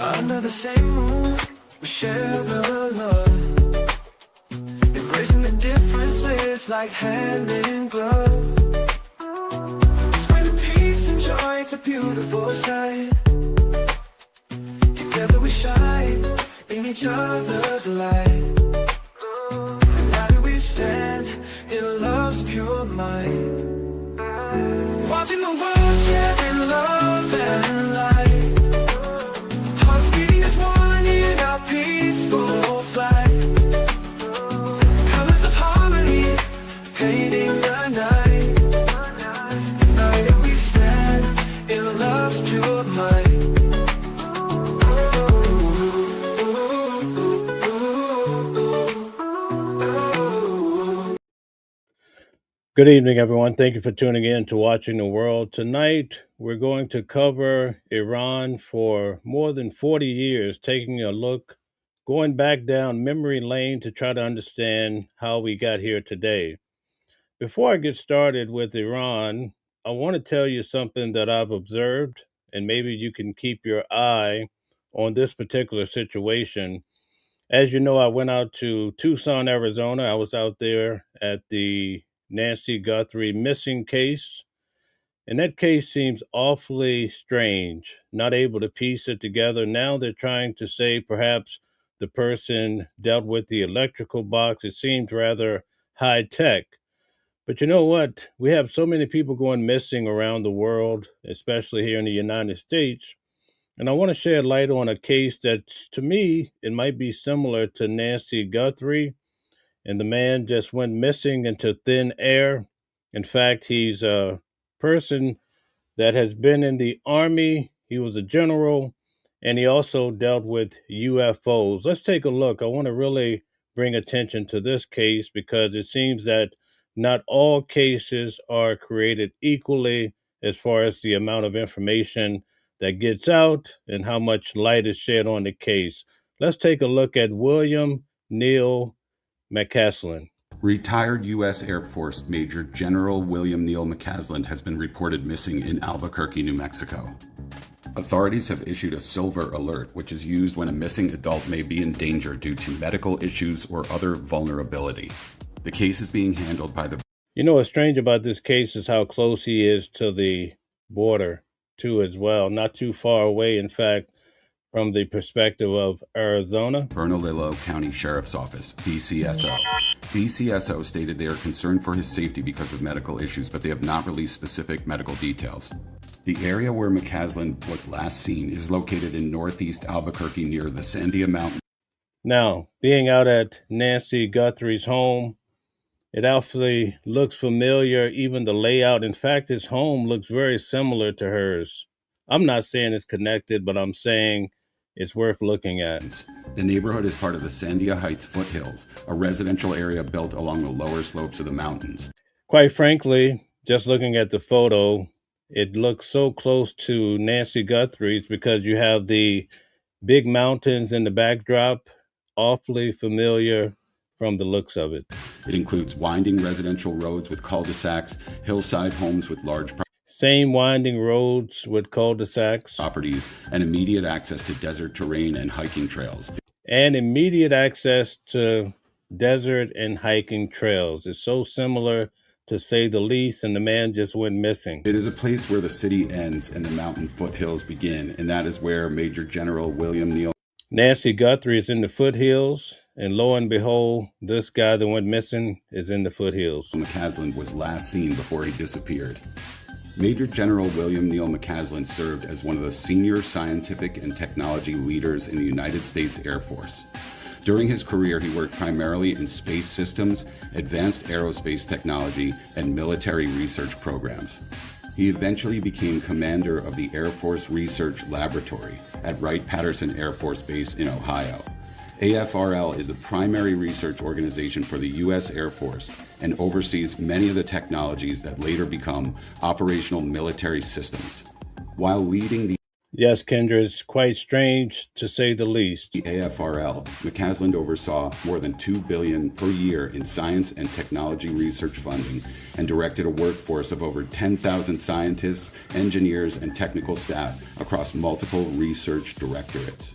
Under the same moon, we share the love, embracing the differences like hand in glove. Spreading peace and joy, it's a beautiful sight. Together we shine in each other's light. United we stand in love's pure might. Watching the world share in love and light. Hearts beating as one in our peaceful flight. Colors of harmony painting the night. United we stand in love's pure might. Good evening, everyone. Thank you for tuning in to Watching the World. Tonight, we're going to cover Iran for more than 40 years, taking a look, going back down memory lane to try to understand how we got here today. Before I get started with Iran, I want to tell you something that I've observed, and maybe you can keep your eye on this particular situation. As you know, I went out to Tucson, Arizona. I was out there at the Nancy Guthrie missing case. And that case seems awfully strange, not able to piece it together. Now they're trying to say perhaps the person dealt with the electrical box. It seems rather high tech. But you know what? We have so many people going missing around the world, especially here in the United States. And I want to shed light on a case that, to me, it might be similar to Nancy Guthrie. And the man just went missing into thin air. In fact, he's a person that has been in the Army. He was a general, and he also dealt with UFOs. Let's take a look. I want to really bring attention to this case because it seems that not all cases are created equally as far as the amount of information that gets out and how much light is shed on the case. Let's take a look at William Neal McCaslin. Retired U.S. Air Force Major General William Neal McCaslin has been reported missing in Albuquerque, New Mexico. Authorities have issued a silver alert, which is used when a missing adult may be in danger due to medical issues or other vulnerability. The case is being handled by the... You know, what's strange about this case is how close he is to the border, too, as well. Not too far away, in fact, from the perspective of Arizona. Bernalillo County Sheriff's Office, BCSO. BCSO stated they are concerned for his safety because of medical issues, but they have not released specific medical details. The area where McCaslin was last seen is located in northeast Albuquerque near the Sandia Mountain. Now, being out at Nancy Guthrie's home, it actually looks familiar, even the layout. In fact, his home looks very similar to hers. I'm not saying it's connected, but I'm saying it's worth looking at. The neighborhood is part of the Sandia Heights foothills, a residential area built along the lower slopes of the mountains. Quite frankly, just looking at the photo, it looks so close to Nancy Guthrie's because you have the big mountains in the backdrop, awfully familiar from the looks of it. It includes winding residential roads with cul-de-sacs, hillside homes with large same winding roads with cul-de-sacs, properties, and immediate access to desert terrain and hiking trails. And immediate access to desert and hiking trails. It's so similar, to say the least, and the man just went missing. It is a place where the city ends and the mountain foothills begin, and that is where Major General William Neal... Nancy Guthrie is in the foothills, and lo and behold, this guy that went missing is in the foothills. McCaslin was last seen before he disappeared. Major General William Neal McCaslin served as one of the senior scientific and technology leaders in the United States Air Force. During his career, he worked primarily in space systems, advanced aerospace technology, and military research programs. He eventually became commander of the Air Force Research Laboratory at Wright-Patterson Air Force Base in Ohio. AFRL is the primary research organization for the U.S. Air Force and oversees many of the technologies that later become operational military systems. While leading the... Yes, Kendra, it's quite strange to say the least. The AFRL, McCaslin oversaw more than $2 billion per year in science and technology research funding and directed a workforce of over 10,000 scientists, engineers, and technical staff across multiple research directorates.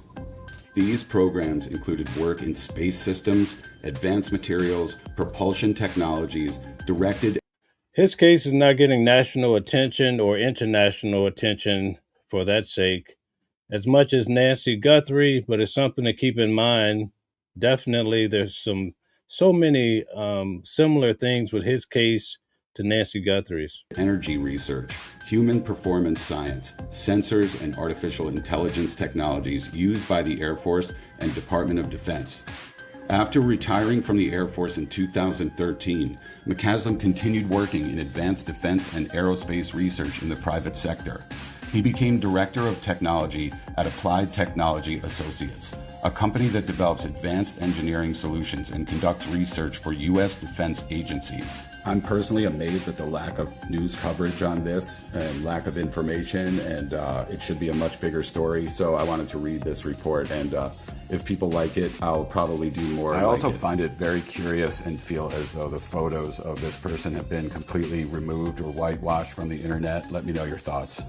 These programs included work in space systems, advanced materials, propulsion technologies, directed. His case is not getting national attention or international attention for that sake as much as Nancy Guthrie, but it's something to keep in mind. Definitely, there's so many similar things with his case to Nancy Guthrie's. Energy research, human performance science, sensors, and artificial intelligence technologies used by the Air Force and Department of Defense. After retiring from the Air Force in 2013, McCaslin continued working in advanced defense and aerospace research in the private sector. He became Director of Technology at Applied Technology Associates, a company that develops advanced engineering solutions and conducts research for U.S. defense agencies. I'm personally amazed at the lack of news coverage on this and lack of information, and it should be a much bigger story. So I wanted to read this report, and if people like it, I'll probably do more. I also find it very curious and feel as though the photos of this person have been completely removed or whitewashed from the internet. Let me know your thoughts.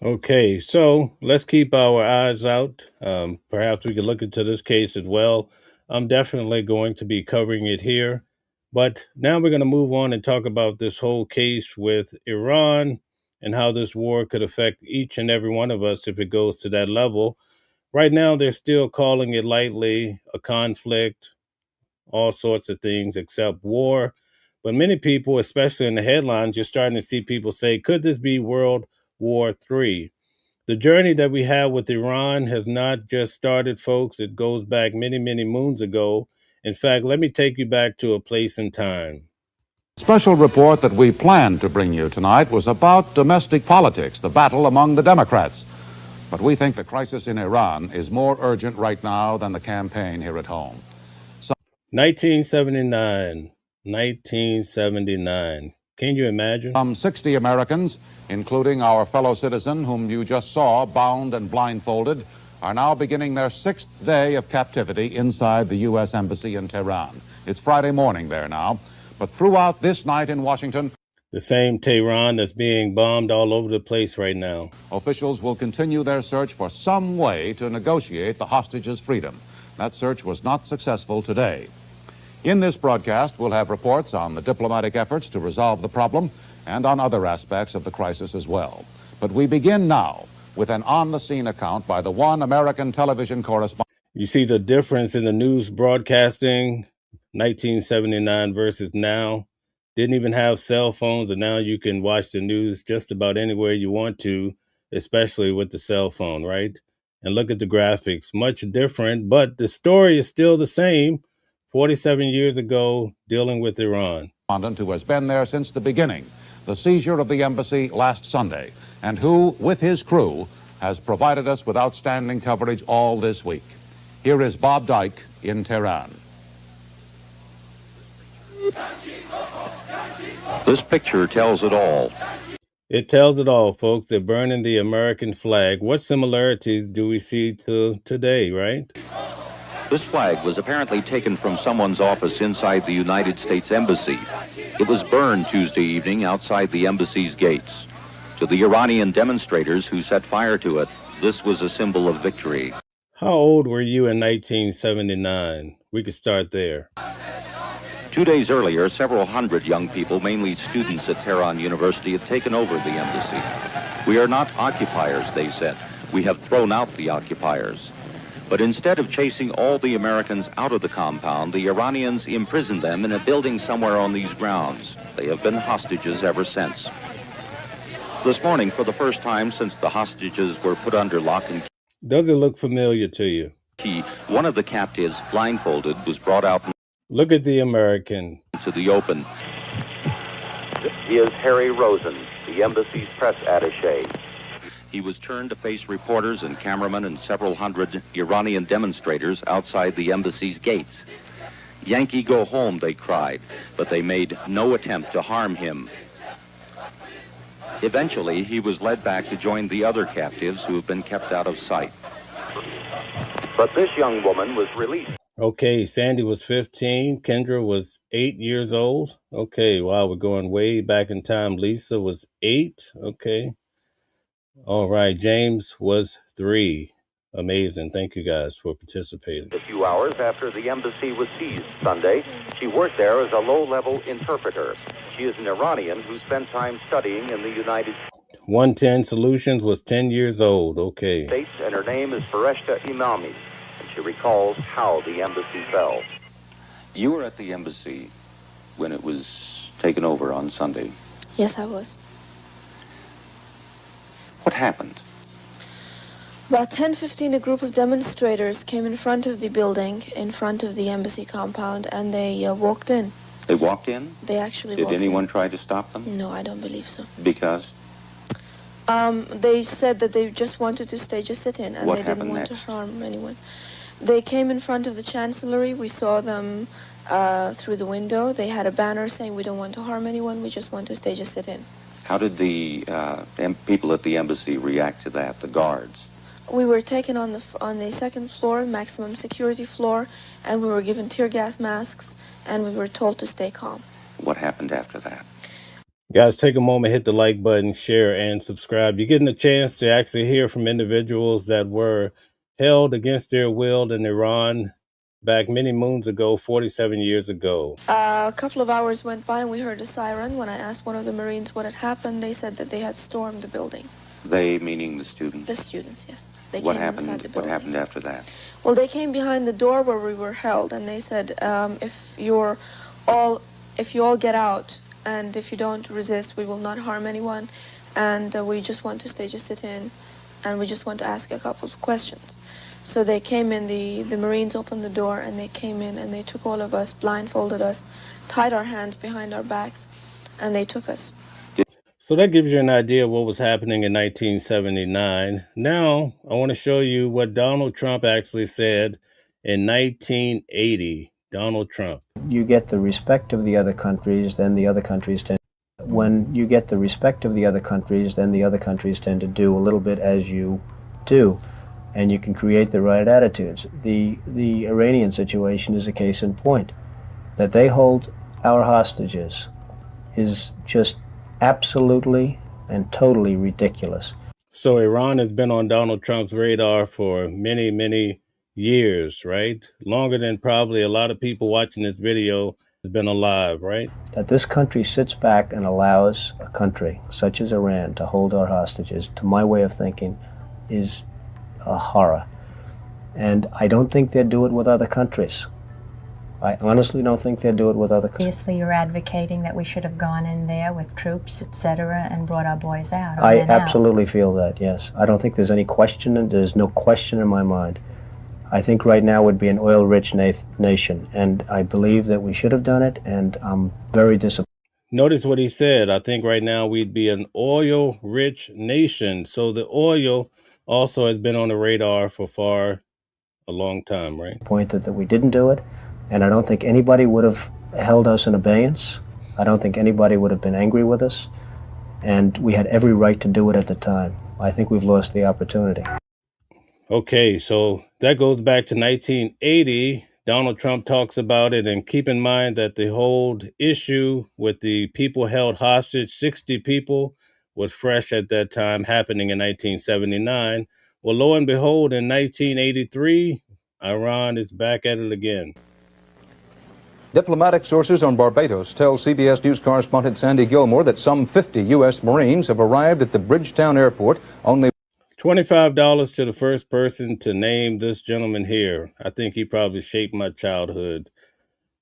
Okay, so let's keep our eyes out. Perhaps we could look into this case as well. I'm definitely going to be covering it here. But now we're going to move on and talk about this whole case with Iran and how this war could affect each and every one of us if it goes to that level. Right now, they're still calling it lightly a conflict, all sorts of things except war. But many people, especially in the headlines, you're starting to see people say, could this be World War III? The journey that we have with Iran has not just started, folks. It goes back many, many moons ago. In fact, let me take you back to a place and time. Special report that we planned to bring you tonight was about domestic politics, the battle among the Democrats. But we think the crisis in Iran is more urgent right now than the campaign here at home. 1979. Can you imagine? Some 60 Americans, including our fellow citizen whom you just saw bound and blindfolded, are now beginning their 6th day of captivity inside the U.S. Embassy in Tehran. It's Friday morning there now, but throughout this night in Washington, the same Tehran that's being bombed all over the place right now, officials will continue their search for some way to negotiate the hostages' freedom. That search was not successful today. In this broadcast, we'll have reports on the diplomatic efforts to resolve the problem and on other aspects of the crisis as well. But we begin now with an on-the-scene account by the one American television correspondent. You see the difference in the news broadcasting, 1979 versus now. Didn't even have cell phones, and now you can watch the news just about anywhere you want to, especially with the cell phone, right? And look at the graphics, much different, but the story is still the same. 47 years ago, dealing with Iran. Who has been there since the beginning, the seizure of the embassy last Sunday, and who, with his crew, has provided us with outstanding coverage all this week. Here is Bob Dyke in Tehran. This picture tells it all. It tells it all, folks. They're burning the American flag. What similarities do we see to today, right? This flag was apparently taken from someone's office inside the United States Embassy. It was burned Tuesday evening outside the embassy's gates. To the Iranian demonstrators who set fire to it, this was a symbol of victory. How old were you in 1979? We could start there. 2 days earlier, several hundred young people, mainly students at Tehran University, had taken over the embassy. We are not occupiers, they said. We have thrown out the occupiers. But instead of chasing all the Americans out of the compound, the Iranians imprisoned them in a building somewhere on these grounds. They have been hostages ever since. This morning, for the first time since the hostages were put under lock and key. Does it look familiar to you? One of the captives, blindfolded, was brought out. Look at the American. To the open. He is Harry Rosen, the embassy's press attaché. He was turned to face reporters and cameramen and several hundred Iranian demonstrators outside the embassy's gates. "Yankee, go home," they cried, but they made no attempt to harm him. Eventually, he was led back to join the other captives who have been kept out of sight. But this young woman was released. Okay, Sandy was 15. Kendra was 8 years old. Okay, wow, we're going way back in time. Lisa was 8. Okay. All right, James was 3. Amazing. Thank you guys for participating. A few hours after the embassy was seized Sunday, she worked there as a low-level interpreter. She is an Iranian who spent time studying in the United 110 Solutions was 10 years old. Okay. States, and her name is Fareshta Imami, and she recalls how the embassy fell. You were at the embassy when it was taken over on Sunday. Yes, I was. What happened? About 10:15, a group of demonstrators came in front of the building, in front of the embassy compound, and they walked in. They walked in? They actually Did walked anyone in. try to stop them? No, I don't believe so. Because? They said that they just wanted to stage a sit-in, and What they didn't happened want to next? harm anyone. They came in front of the chancellery. We saw them through the window. They had a banner saying, "We don't want to harm anyone. We just want to stage a sit-in." How did the people at the embassy react to that, the guards? We were taken on the second floor, maximum security floor, and we were given tear gas masks, and we were told to stay calm. What happened after that? Guys, take a moment, hit the like button, share, and subscribe. You're getting a chance to actually hear from individuals that were held against their will in Iran back many moons ago, 47 years ago. A couple of hours went by and we heard a siren. When I asked one of the Marines what had happened, they said that they had stormed the building. They, meaning the students? The students, yes. They What came happened? inside the What building. happened after that? Well, they came behind the door where we were held, and they said, if you all get out, and if you don't resist, we will not harm anyone, and we just want to stage a sit-in, and we just want to ask a couple of questions. So they came in, the Marines opened the door, and they came in, and they took all of us, blindfolded us, tied our hands behind our backs, and they took us. So that gives you an idea of what was happening in 1979. Now, I want to show you what Donald Trump actually said in 1980. Donald Trump. You get the respect of the other countries, then the other countries tend. When you get the respect of the other countries, then the other countries tend to do a little bit as you do, and you can create the right attitudes. The Iranian situation is a case in point. That they hold our hostages is just absolutely and totally ridiculous. So Iran has been on Donald Trump's radar for many, many years, right? Longer than probably a lot of people watching this video has been alive, right? That this country sits back and allows a country such as Iran to hold our hostages, to my way of thinking, is a horror. And I don't think they'd do it with other countries. I honestly don't think they'd do it with other countries. Obviously, you're advocating that we should have gone in there with troops, etc., and brought our boys out. I absolutely feel that, yes. I don't think there's any question, and there's no question in my mind. I think right now would be an oil-rich nation, and I believe that we should have done it, and I'm very disappointed. Notice what he said. I think right now we'd be an oil-rich nation. So the oil also has been on the radar for a long time, right? Disappointed that we didn't do it, and I don't think anybody would have held us in abeyance. I don't think anybody would have been angry with us, and we had every right to do it at the time. I think we've lost the opportunity. Okay, so that goes back to 1980. Donald Trump talks about it, and keep in mind that the whole issue with the people held hostage, 60 people, was fresh at that time, happening in 1979. Well, lo and behold, in 1983, Iran is back at it again. Diplomatic sources on Barbados tell CBS News correspondent Sandy Gilmore that some 50 U.S. Marines have arrived at the Bridgetown airport. Only $25 to the first person to name this gentleman here. I think he probably shaped my childhood.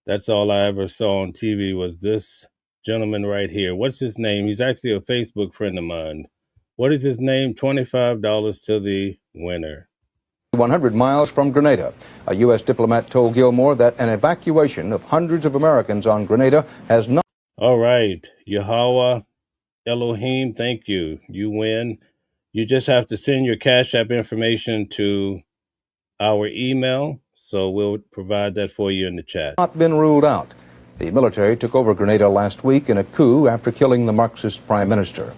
That's all I ever saw on TV was this gentleman right here. What's his name? He's actually a Facebook friend of mine. What is his name? $25 to the winner. 100 miles from Grenada. A U.S. diplomat told Gilmore that an evacuation of hundreds of Americans on Grenada has not... All right. Yahweh Elohim, thank you. You win. You just have to send your Cash App information to our email, so we'll provide that for you in the chat. ...not been ruled out. The military took over Grenada last week in a coup after killing the Marxist prime minister.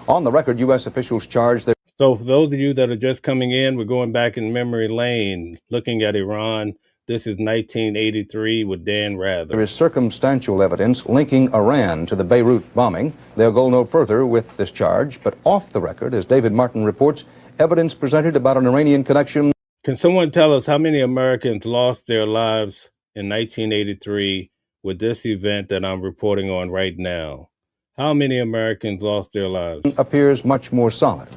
On the record, U.S. officials charged there. So for those of you that are just coming in, we're going back in memory lane, looking at Iran. This is 1983 with Dan Rather. There is circumstantial evidence linking Iran to the Beirut bombing. They'll go no further with this charge, but off the record, as David Martin reports, evidence presented about an Iranian connection. Can someone tell us how many Americans lost their lives in 1983 with this event that I'm reporting on right now? How many Americans lost their lives? Appears much more solid.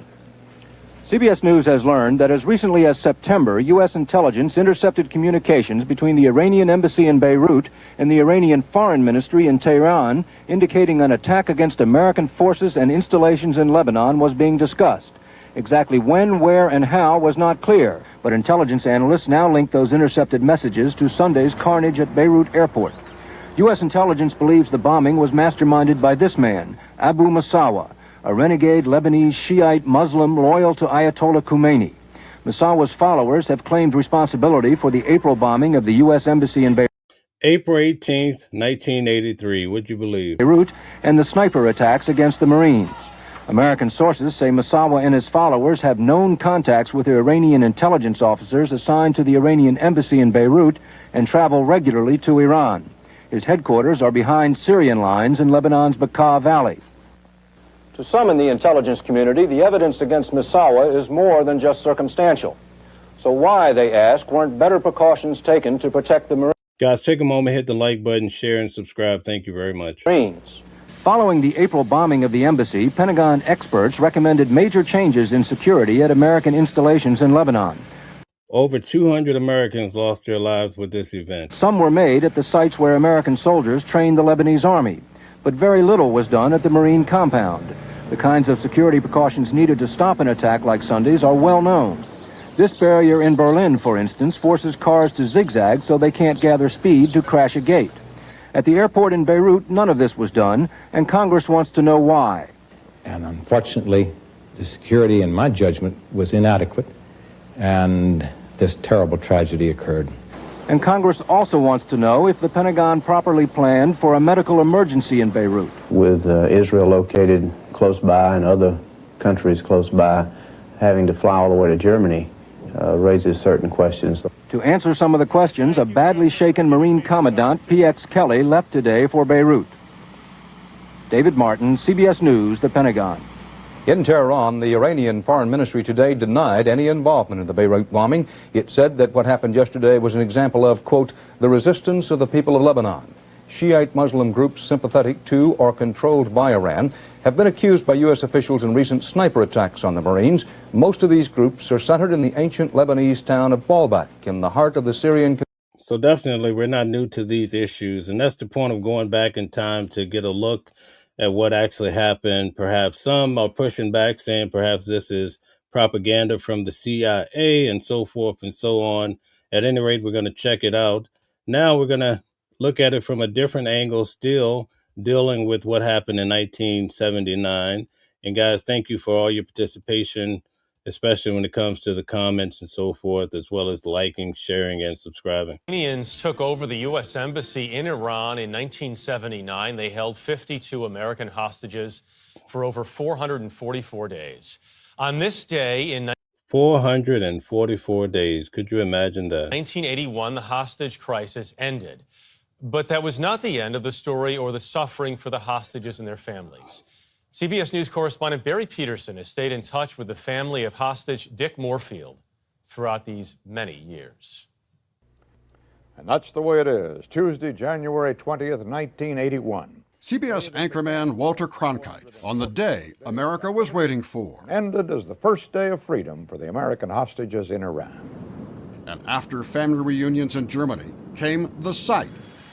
CBS News has learned that as recently as September, U.S. intelligence intercepted communications between the Iranian embassy in Beirut and the Iranian Foreign Ministry in Tehran, indicating an attack against American forces and installations in Lebanon was being discussed. Exactly when, where, and how was not clear, but intelligence analysts now link those intercepted messages to Sunday's carnage at Beirut airport. U.S. intelligence believes the bombing was masterminded by this man, Abu Masawa, a renegade Lebanese Shiite Muslim loyal to Ayatollah Khomeini. Masawa's followers have claimed responsibility for the April bombing of the U.S. Embassy in Beirut. April 18th, 1983. Would you believe? Beirut and the sniper attacks against the Marines. American sources say Masawa and his followers have known contacts with the Iranian intelligence officers assigned to the Iranian Embassy in Beirut and travel regularly to Iran. His headquarters are behind Syrian lines in Lebanon's Bekaa Valley. To some in the intelligence community, the evidence against Masawa is more than just circumstantial. So why, they ask, weren't better precautions taken to protect the Marines? Guys, take a moment, hit the like button, share, and subscribe. Thank you very much. Following the April bombing of the embassy, Pentagon experts recommended major changes in security at American installations in Lebanon. Over 200 Americans lost their lives with this event. Some were made at the sites where American soldiers trained the Lebanese army, but very little was done at the Marine compound. The kinds of security precautions needed to stop an attack like Sunday's are well known. This barrier in Berlin, for instance, forces cars to zigzag so they can't gather speed to crash a gate. At the airport in Beirut, none of this was done, and Congress wants to know why. And unfortunately, the security, in my judgment, was inadequate, and this terrible tragedy occurred. And Congress also wants to know if the Pentagon properly planned for a medical emergency in Beirut. With Israel located close by and other countries close by, having to fly all the way to Germany raises certain questions. To answer some of the questions, a badly shaken Marine Commandant, P.X. Kelly, left today for Beirut. David Martin, CBS News, the Pentagon. In Tehran, the Iranian Foreign Ministry today denied any involvement in the Beirut bombing. It said that what happened yesterday was an example of, quote, the resistance of the people of Lebanon. Shiite Muslim groups sympathetic to or controlled by Iran have been accused by U.S. officials in recent sniper attacks on the Marines. Most of these groups are centered in the ancient Lebanese town of Baalbek, in the heart of the Syrian. So definitely, we're not new to these issues, and that's the point of going back in time to get a look at what actually happened. Perhaps some are pushing back, saying perhaps this is propaganda from the CIA and so forth and so on. At any rate, we're going to check it out. Now we're going to look at it from a different angle, still dealing with what happened in 1979. And guys, thank you for all your participation, especially when it comes to the comments and so forth, as well as the liking, sharing, and subscribing. Iranians took over the U.S. Embassy in Iran in 1979. They held 52 American hostages for over 444 days. On this day in 444 days. Could you imagine that? 1981, the hostage crisis ended. But that was not the end of the story or the suffering for the hostages and their families. CBS News correspondent Barry Peterson has stayed in touch with the family of hostage Dick Moorfield throughout these many years. And that's the way it is. Tuesday, January 20th, 1981. CBS anchorman Walter Cronkite on the day America was waiting for. Ended as the first day of freedom for the American hostages in Iran. And after family reunions in Germany came the sight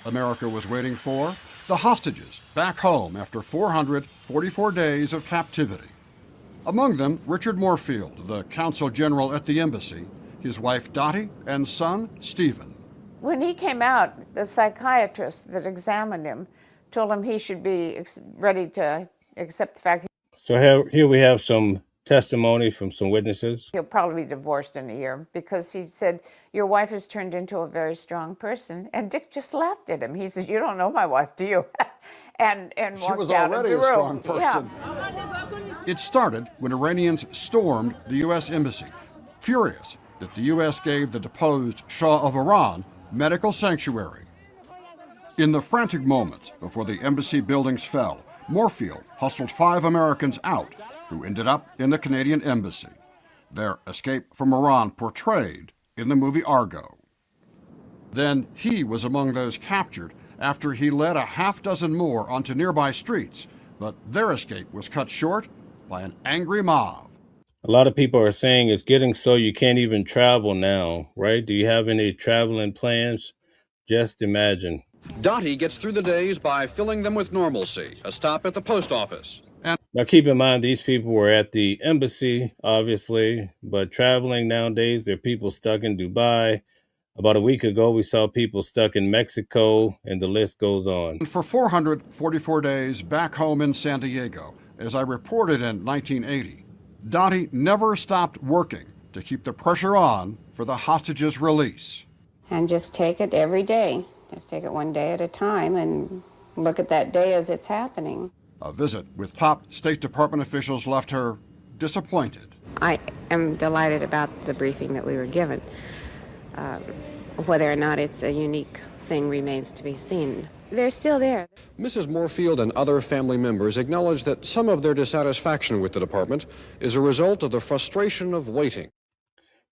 America was waiting for, the hostages back home after 444 days of captivity. Among them, Richard Moorfield, the consul general at the embassy, his wife Dottie, and son Stephen. When he came out, the psychiatrist that examined him told him he should be ready to accept the fact. So here we have some testimony from some witnesses. He'll probably be divorced in a year because he said, your wife has turned into a very strong person. And Dick just laughed at him. He says, you don't know my wife, do you? and She walked was out of already the a room. strong person. Yeah. It started when Iranians stormed the U.S. embassy, furious that the U.S. gave the deposed Shah of Iran medical sanctuary. In the frantic moments before the embassy buildings fell, Moorfield hustled 5 Americans out who ended up in the Canadian embassy. Their escape from Iran portrayed in the movie Argo. Then he was among those captured after he led a half-dozen more onto nearby streets, but their escape was cut short by an angry mob. A lot of people are saying it's getting so you can't even travel now, right? Do you have any traveling plans? Just imagine. Dottie gets through the days by filling them with normalcy, a stop at the post office. Now, keep in mind, these people were at the embassy, obviously, but traveling nowadays, there are people stuck in Dubai. About a week ago, we saw people stuck in Mexico, and the list goes on. For 444 days back home in San Diego, as I reported in 1980, Dottie never stopped working to keep the pressure on for the hostages' release. And just take it every day. Just take it one day at a time and look at that day as it's happening. A visit with top State Department officials left her disappointed. I am delighted about the briefing that we were given. Whether or not it's a unique thing remains to be seen. They're still there. Mrs. Moorfield and other family members acknowledge that some of their dissatisfaction with the department is a result of the frustration of waiting.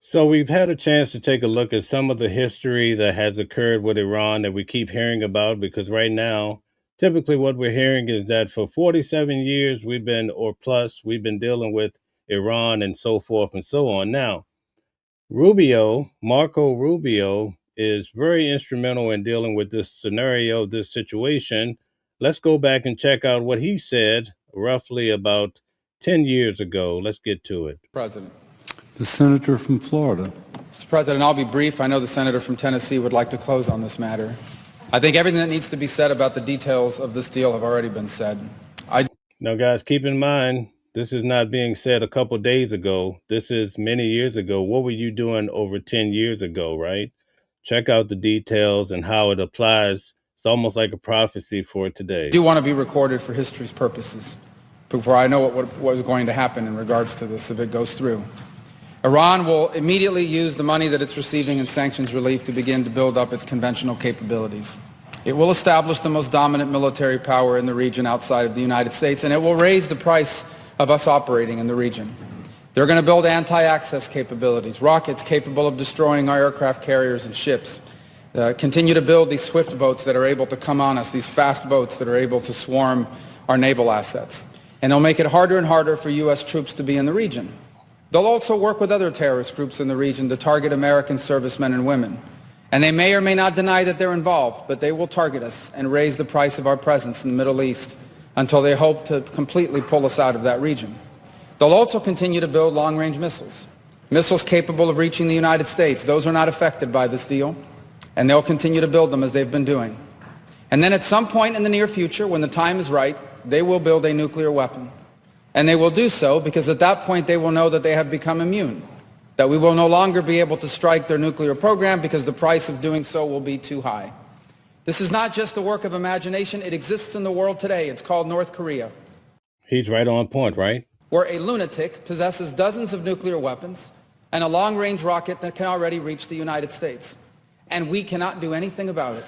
So we've had a chance to take a look at some of the history that has occurred with Iran that we keep hearing about, because right now, typically what we're hearing is that for 47 years we've been dealing with Iran and so forth and so on. Now, Marco Rubio, is very instrumental in dealing with this scenario, this situation. Let's go back and check out what he said roughly about 10 years ago. Let's get to it. President. The senator from Florida. Mr. President, I'll be brief. I know the senator from Tennessee would like to close on this matter. I think everything that needs to be said about the details of this deal have already been said. Now, guys, keep in mind, this is not being said a couple days ago. This is many years ago. What were you doing over 10 years ago, right? Check out the details and how it applies. It's almost like a prophecy for today. I do want to be recorded for history's purposes before I know what was going to happen in regards to this if it goes through. Iran will immediately use the money that it's receiving in sanctions relief to begin to build up its conventional capabilities. It will establish the most dominant military power in the region outside of the United States, and it will raise the price of us operating in the region. They're going to build anti-access capabilities, rockets capable of destroying our aircraft carriers and ships, continue to build these swift boats that are able to come on us, these fast boats that are able to swarm our naval assets. And they'll make it harder and harder for U.S. troops to be in the region. They'll also work with other terrorist groups in the region to target American servicemen and women. And they may or may not deny that they're involved, but they will target us and raise the price of our presence in the Middle East until they hope to completely pull us out of that region. They'll also continue to build long-range missiles, missiles capable of reaching the United States. Those are not affected by this deal, and they'll continue to build them as they've been doing. And then at some point in the near future, when the time is right, they will build a nuclear weapon. And they will do so because at that point they will know that they have become immune, that we will no longer be able to strike their nuclear program because the price of doing so will be too high. This is not just a work of imagination. It exists in the world today. It's called North Korea. He's right on point, right? Where a lunatic possesses dozens of nuclear weapons and a long-range rocket that can already reach the United States. And we cannot do anything about it.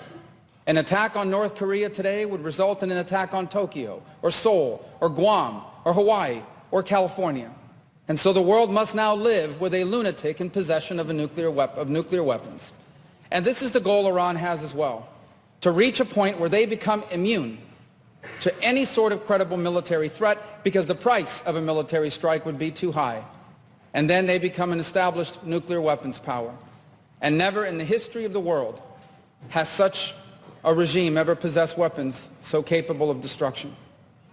An attack on North Korea today would result in an attack on Tokyo, or Seoul, or Guam, or Hawaii, or California. And so the world must now live with a lunatic in possession of nuclear weapons. And this is the goal Iran has as well, to reach a point where they become immune to any sort of credible military threat because the price of a military strike would be too high. And then they become an established nuclear weapons power. And never in the history of the world has such a regime ever possessed weapons so capable of destruction.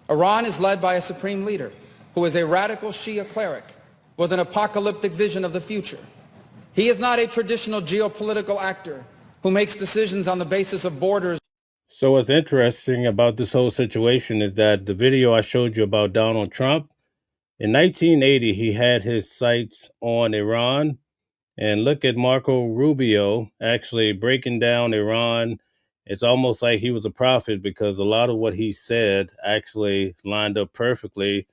Iran is led by a supreme leader who is a radical Shia cleric with an apocalyptic vision of the future. He is not a traditional geopolitical actor who makes decisions on the basis of borders. So what's interesting about this whole situation is that the video I showed you about Donald Trump, in 1980, he had his sights on Iran. And look at Marco Rubio actually breaking down Iran. It's almost like he was a prophet because a lot of what he said actually lined up perfectly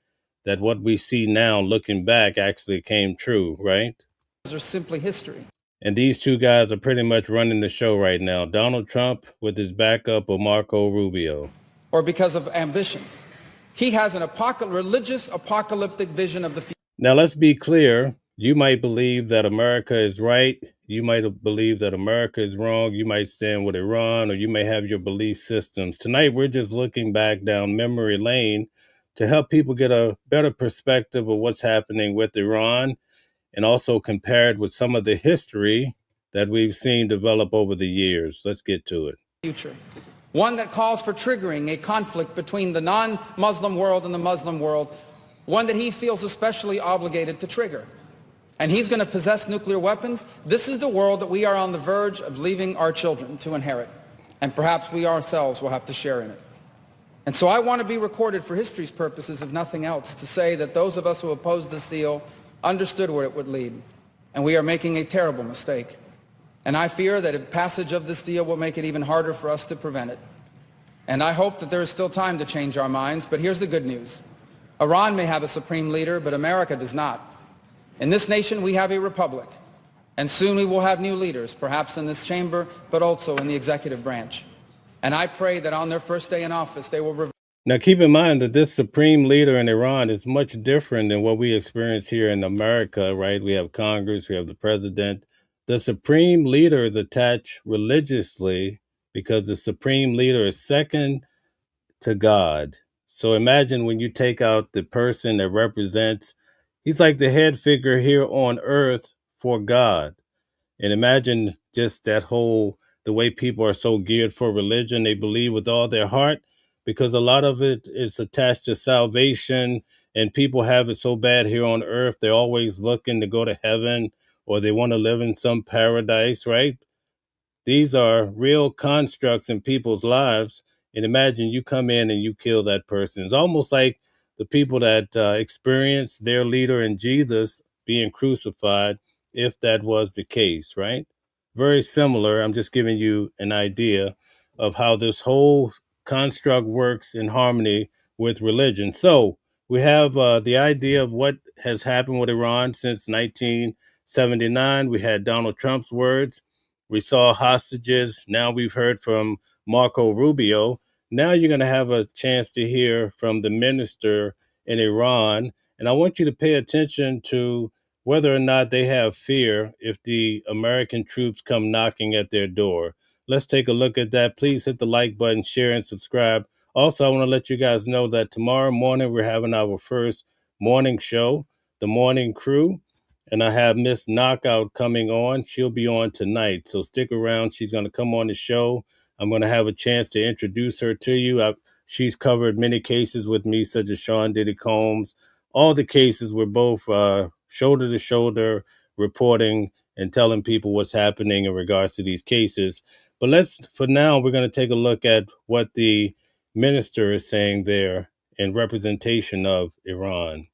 that what we see now looking back actually came true, right? Those are simply history. And these two guys are pretty much running the show right now. Donald Trump with his backup of Marco Rubio. Or because of ambitions. He has an religious apocalyptic vision of the future. Now, let's be clear. You might believe that America is right. You might believe that America is wrong. You might stand with Iran, or you may have your belief systems. Tonight, we're just looking back down memory lane to help people get a better perspective of what's happening with Iran, and also compared with some of the history that we've seen develop over the years. Let's get to it. Future. One that calls for triggering a conflict between the non-Muslim world and the Muslim world, one that he feels especially obligated to trigger. And he's going to possess nuclear weapons. This is the world that we are on the verge of leaving our children to inherit. And perhaps we ourselves will have to share in it. And so I want to be recorded for history's purposes, if nothing else, to say that those of us who opposed this deal understood where it would lead. And we are making a terrible mistake. And I fear that the passage of this deal will make it even harder for us to prevent it. And I hope that there is still time to change our minds, but here's the good news. Iran may have a supreme leader, but America does not. In this nation, we have a republic. And soon we will have new leaders, perhaps in this chamber, but also in the executive branch. And I pray that on their first day in office, they will... Now, keep in mind that this supreme leader in Iran is much different than what we experience here in America, right? We have Congress, we have the president. The supreme leader is attached religiously because the supreme leader is second to God. So imagine when you take out the person that represents, he's like the head figure here on earth for God. And imagine just that whole, the way people are so geared for religion. They believe with all their heart, because a lot of it is attached to salvation, and people have it so bad here on earth. They're always looking to go to heaven, or they want to live in some paradise, right? These are real constructs in people's lives. And imagine you come in and you kill that person. It's almost like the people that experienced their leader in Jesus being crucified, if that was the case, right? Very similar. I'm just giving you an idea of how this whole construct works in harmony with religion. So we have the idea of what has happened with Iran since 1979. We had Donald Trump's words. We saw hostages. Now we've heard from Marco Rubio. Now you're going to have a chance to hear from the minister in Iran. And I want you to pay attention to whether or not they have fear if the American troops come knocking at their door. Let's take a look at that. Please hit the like button, share, and subscribe. Also, I want to let you guys know that tomorrow morning we're having our first morning show, The Morning Crew. And I have Miss Knockout coming on. She'll be on tonight. So stick around. She's going to come on the show. I'm going to have a chance to introduce her to you. She's covered many cases with me, such as Sean Diddy Combs. All the cases were both shoulder to shoulder reporting and telling people what's happening in regards to these cases. But for now, we're going to take a look at what the minister is saying there in representation of Iran.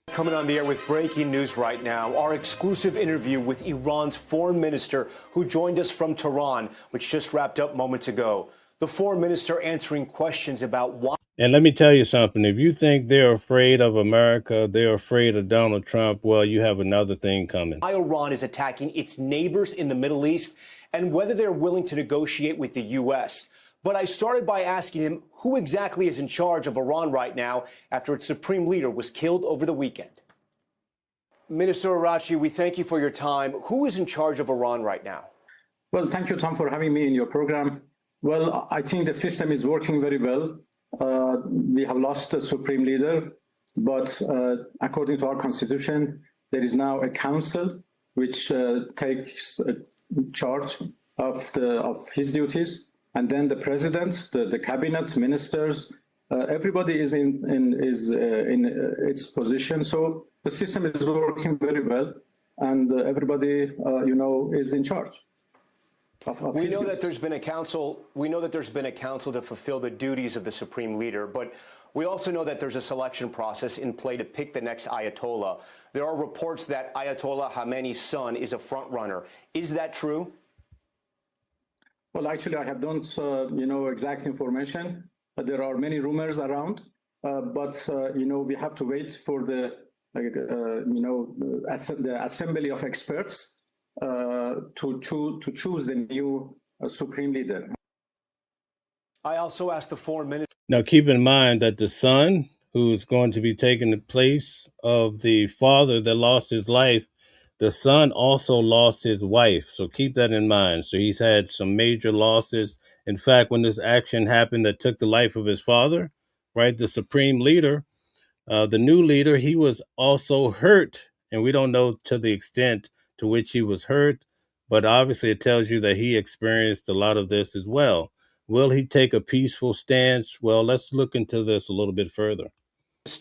Coming on the air with breaking news right now, our exclusive interview with Iran's foreign minister who joined us from Tehran, which just wrapped up moments ago. The foreign minister answering questions about why. And let me tell you something. If you think they're afraid of America, they're afraid of Donald Trump, well, you have another thing coming. Why Iran is attacking its neighbors in the Middle East and whether they're willing to negotiate with the U.S. But I started by asking him who exactly is in charge of Iran right now after its supreme leader was killed over the weekend. Minister Arachi, we thank you for your time. Who is in charge of Iran right now? Well, thank you, Tom, for having me in your program. Well, I think the system is working very well. We have lost a supreme leader, but according to our constitution, there is now a council which takes charge of his duties. And then the president, the cabinet, ministers, everybody is in its position. So the system is working very well, and everybody, is in charge. We know that there's been a council. We know that there's been a council to fulfill the duties of the supreme leader, but we also know that there's a selection process in play to pick the next Ayatollah. There are reports that Ayatollah Khamenei's son is a front runner. Is that true? Well, actually, I don't know exact information, but there are many rumors around. but we have to wait for the the assembly of experts to choose the new supreme leader. I also asked the foreign minister. Now, keep in mind that the son who's going to be taking the place of the father that lost his life, the son also lost his wife. So keep that in mind. So he's had some major losses. In fact, when this action happened that took the life of his father, right, the supreme leader, the new leader, he was also hurt. And we don't know to the extent to which he was hurt, but obviously it tells you that he experienced a lot of this as well. Will he take a peaceful stance? Well, let's look into this a little bit further.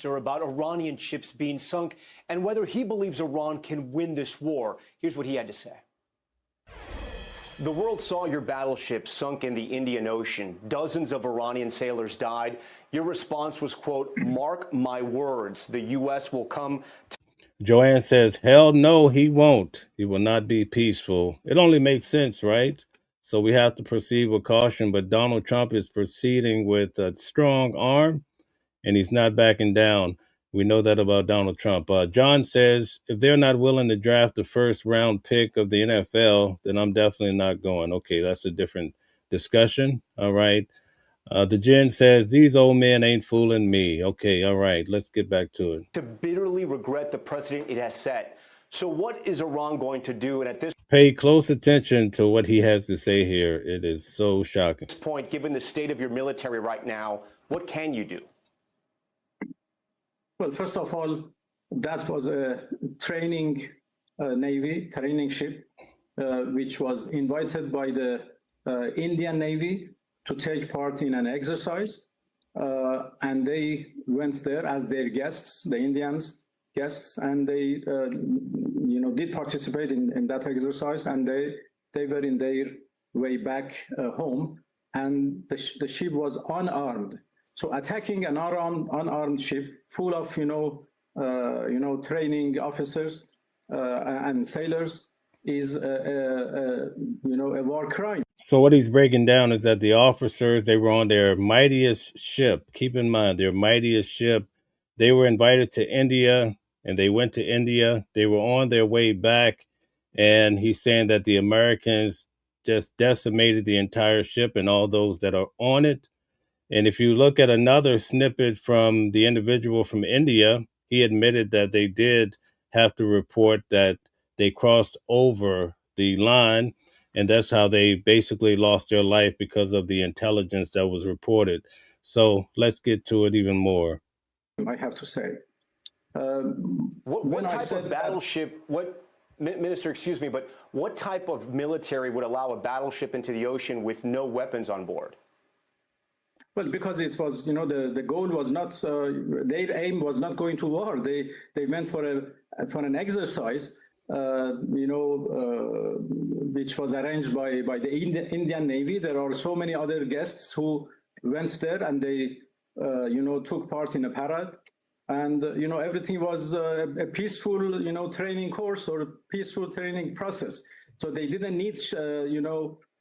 About Iranian ships being sunk and whether he believes Iran can win this war. Here's what he had to say. The world saw your battleship sunk in the Indian Ocean. Dozens of Iranian sailors died. Your response was, quote, "Mark my words, the U.S. will come." Joanne says, hell no, he won't. He will not be peaceful. It only makes sense, right? So we have to proceed with caution, but Donald Trump is proceeding with a strong arm, and he's not backing down. We know that about Donald Trump. John says, if they're not willing to draft the first round pick of the NFL, then I'm definitely not going. Okay, that's a different discussion. All right. The Jen says, these old men ain't fooling me. Okay, all right, let's get back to it. To bitterly regret the precedent it has set. So what is Iran going to do? And at this Pay close attention to what he has to say here. It is so shocking. point, given the state of your military right now, what can you do? Well, first of all, that was a training training ship, which was invited by the Indian Navy to take part in an exercise. And they went there as their guests, the Indians guests, and they did participate in that exercise, and they were in their way back home, and the ship was unarmed. So attacking an unarmed ship full of training officers and sailors is a war crime. So what he's breaking down is that the officers, they were on their mightiest ship. Keep in mind, their mightiest ship. They were invited to India, and they went to India. They were on their way back, and he's saying that the Americans just decimated the entire ship and all those that are on it. And if you look at another snippet from the individual from India, he admitted that they did have to report that they crossed over the line, and that's how they basically lost their life because of the intelligence that was reported. So let's get to it even more. I have to say. What type of battleship, Minister, excuse me, but what type of military would allow a battleship into the ocean with no weapons on board? Well, because it was, the goal was not, their aim was not going to war. They went for an exercise, which was arranged by the Indian Navy. There are so many other guests who went there, and they, took part in a parade. And, everything was a peaceful, training course or a peaceful training process. So they didn't need,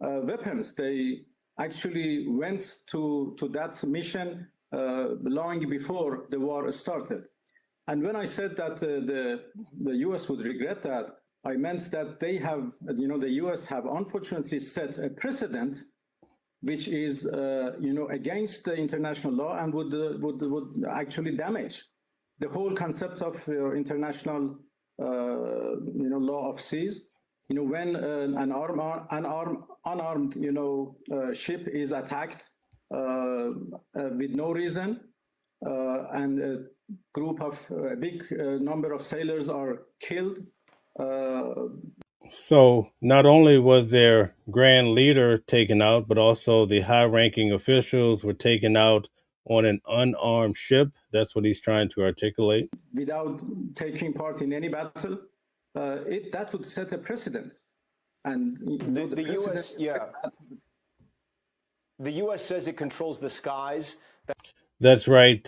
weapons. They actually went to that mission long before the war started. And when I said that the U.S. would regret that, I meant that they have, the U.S. have unfortunately set a precedent which is, against the international law and would actually damage the whole concept of international, law of seas. When an unarmed, ship is attacked with no reason, and a big number of sailors are killed. So not only was their grand leader taken out, but also the high-ranking officials were taken out on an unarmed ship. That's what he's trying to articulate. Without taking part in any battle, that would set a precedent. And the U.S. The U.S. says it controls the skies. That's right,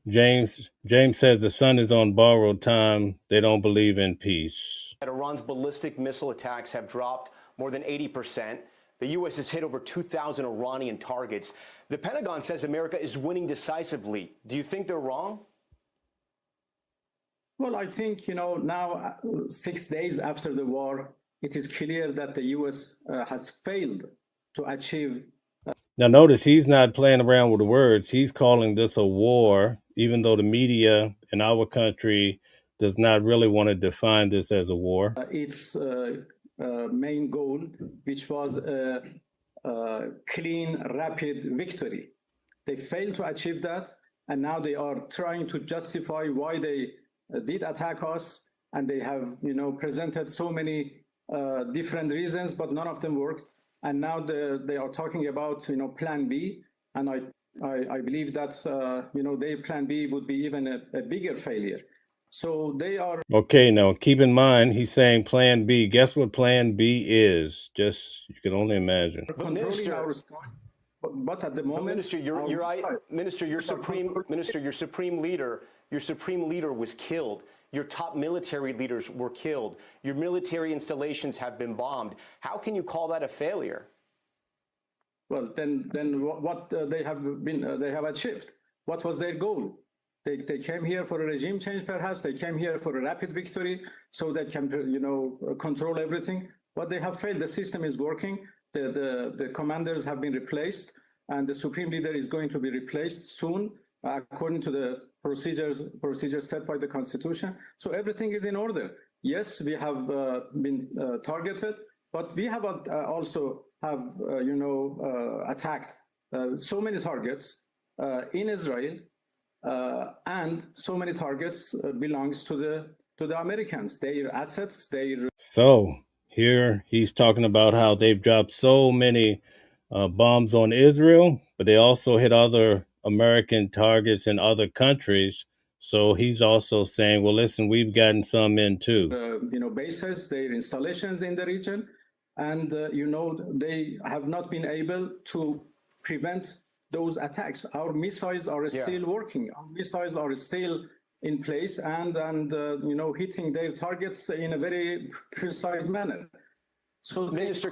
James. James says the sun is on borrowed time. They don't believe in peace. Iran's ballistic missile attacks have dropped more than 80%. The U.S. has hit over 2,000 Iranian targets. The Pentagon says America is winning decisively. Do you think they're wrong? Well, I think, now 6 days after the war, it is clear that the U.S. Has failed to achieve. Now, notice he's not playing around with the words. He's calling this a war, even though the media in our country does not really want to define this as a war. Its main goal, which was a clean, rapid victory. They failed to achieve that, and now they are trying to justify why they did attack us, and they have, presented so many different reasons, but none of them worked. And now they are talking about, Plan B, and I believe that, their Plan B would be even a bigger failure. So they are. Okay, now keep in mind, he's saying Plan B. Guess what Plan B is? Just, you can only imagine. Controlling our sky, but at the moment, Minister, your supreme leader was killed. Your top military leaders were killed. Your military installations have been bombed. How can you call that a failure? Well, then what they have achieved? What was their goal? They came here for a regime change, perhaps. They came here for a rapid victory, so they can, control everything. But they have failed. The system is working. The commanders have been replaced, and the supreme leader is going to be replaced soon, according to the procedures set by the Constitution. So everything is in order. Yes, we have been targeted, but we have also have attacked so many targets in Israel, and so many targets belongs to the Americans. Their assets, their. So here he's talking about how they've dropped so many bombs on Israel, but they also hit other American targets in other countries. So he's also saying, well, listen, we've gotten some in too. Bases, their installations in the region, and they have not been able to prevent those attacks. Our missiles are still working. Our missiles are still in place and hitting their targets in a very precise manner. So, Minister,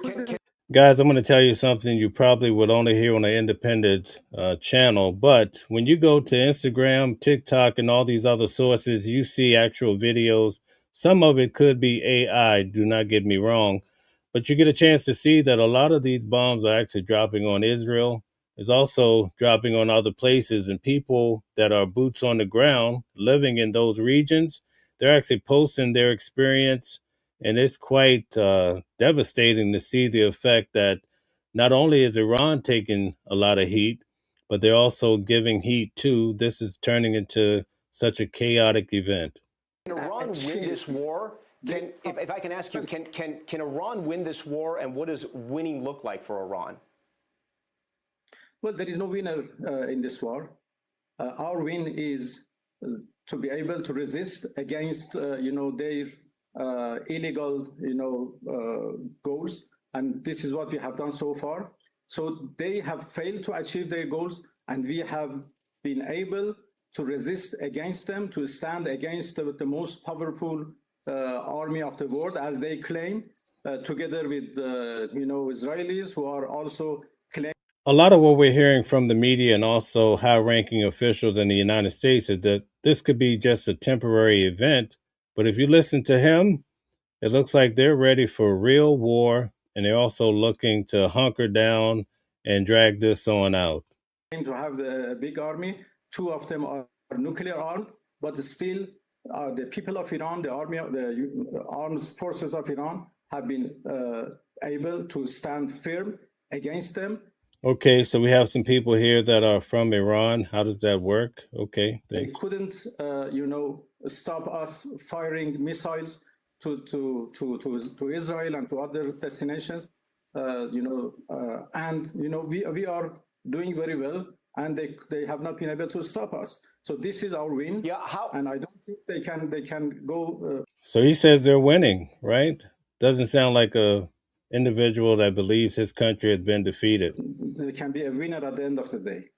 guys, I'm going to tell you something you probably would only hear on an independent channel. But when you go to Instagram, TikTok, and all these other sources, you see actual videos. Some of it could be AI, do not get me wrong. But you get a chance to see that a lot of these bombs are actually dropping on Israel. It's also dropping on other places, and people that are boots on the ground living in those regions, they're actually posting their experience. And it's quite devastating to see the effect that not only is Iran taking a lot of heat, but they're also giving heat too. This is turning into such a chaotic event. Can Iran win this war? If I can ask you, can Iran win this war, and what does winning look like for Iran? Well, there is no winner in this war. Our win is to be able to resist against, their illegal, goals, and this is what we have done so far. So they have failed to achieve their goals, and we have been able to resist against them, to stand against the most powerful army of the world, as they claim, together with, Israelis who are also claiming. A lot of what we're hearing from the media and also high-ranking officials in the United States is that this could be just a temporary event. But if you listen to him, it looks like they're ready for real war, and they're also looking to hunker down and drag this on out. To have the big army, two of them are nuclear armed, but still the people of Iran, the armed forces of Iran have been able to stand firm against them. Okay, so we have some people here that are from Iran. How does that work? Okay, they couldn't, stop us firing missiles to Israel and to other destinations. We are doing very well, and they have not been able to stop us. So this is our win. Yeah, and I don't think they can go. So he says they're winning, right? Doesn't sound like a individual that believes his country has been defeated. There can be a winner at the end of the day.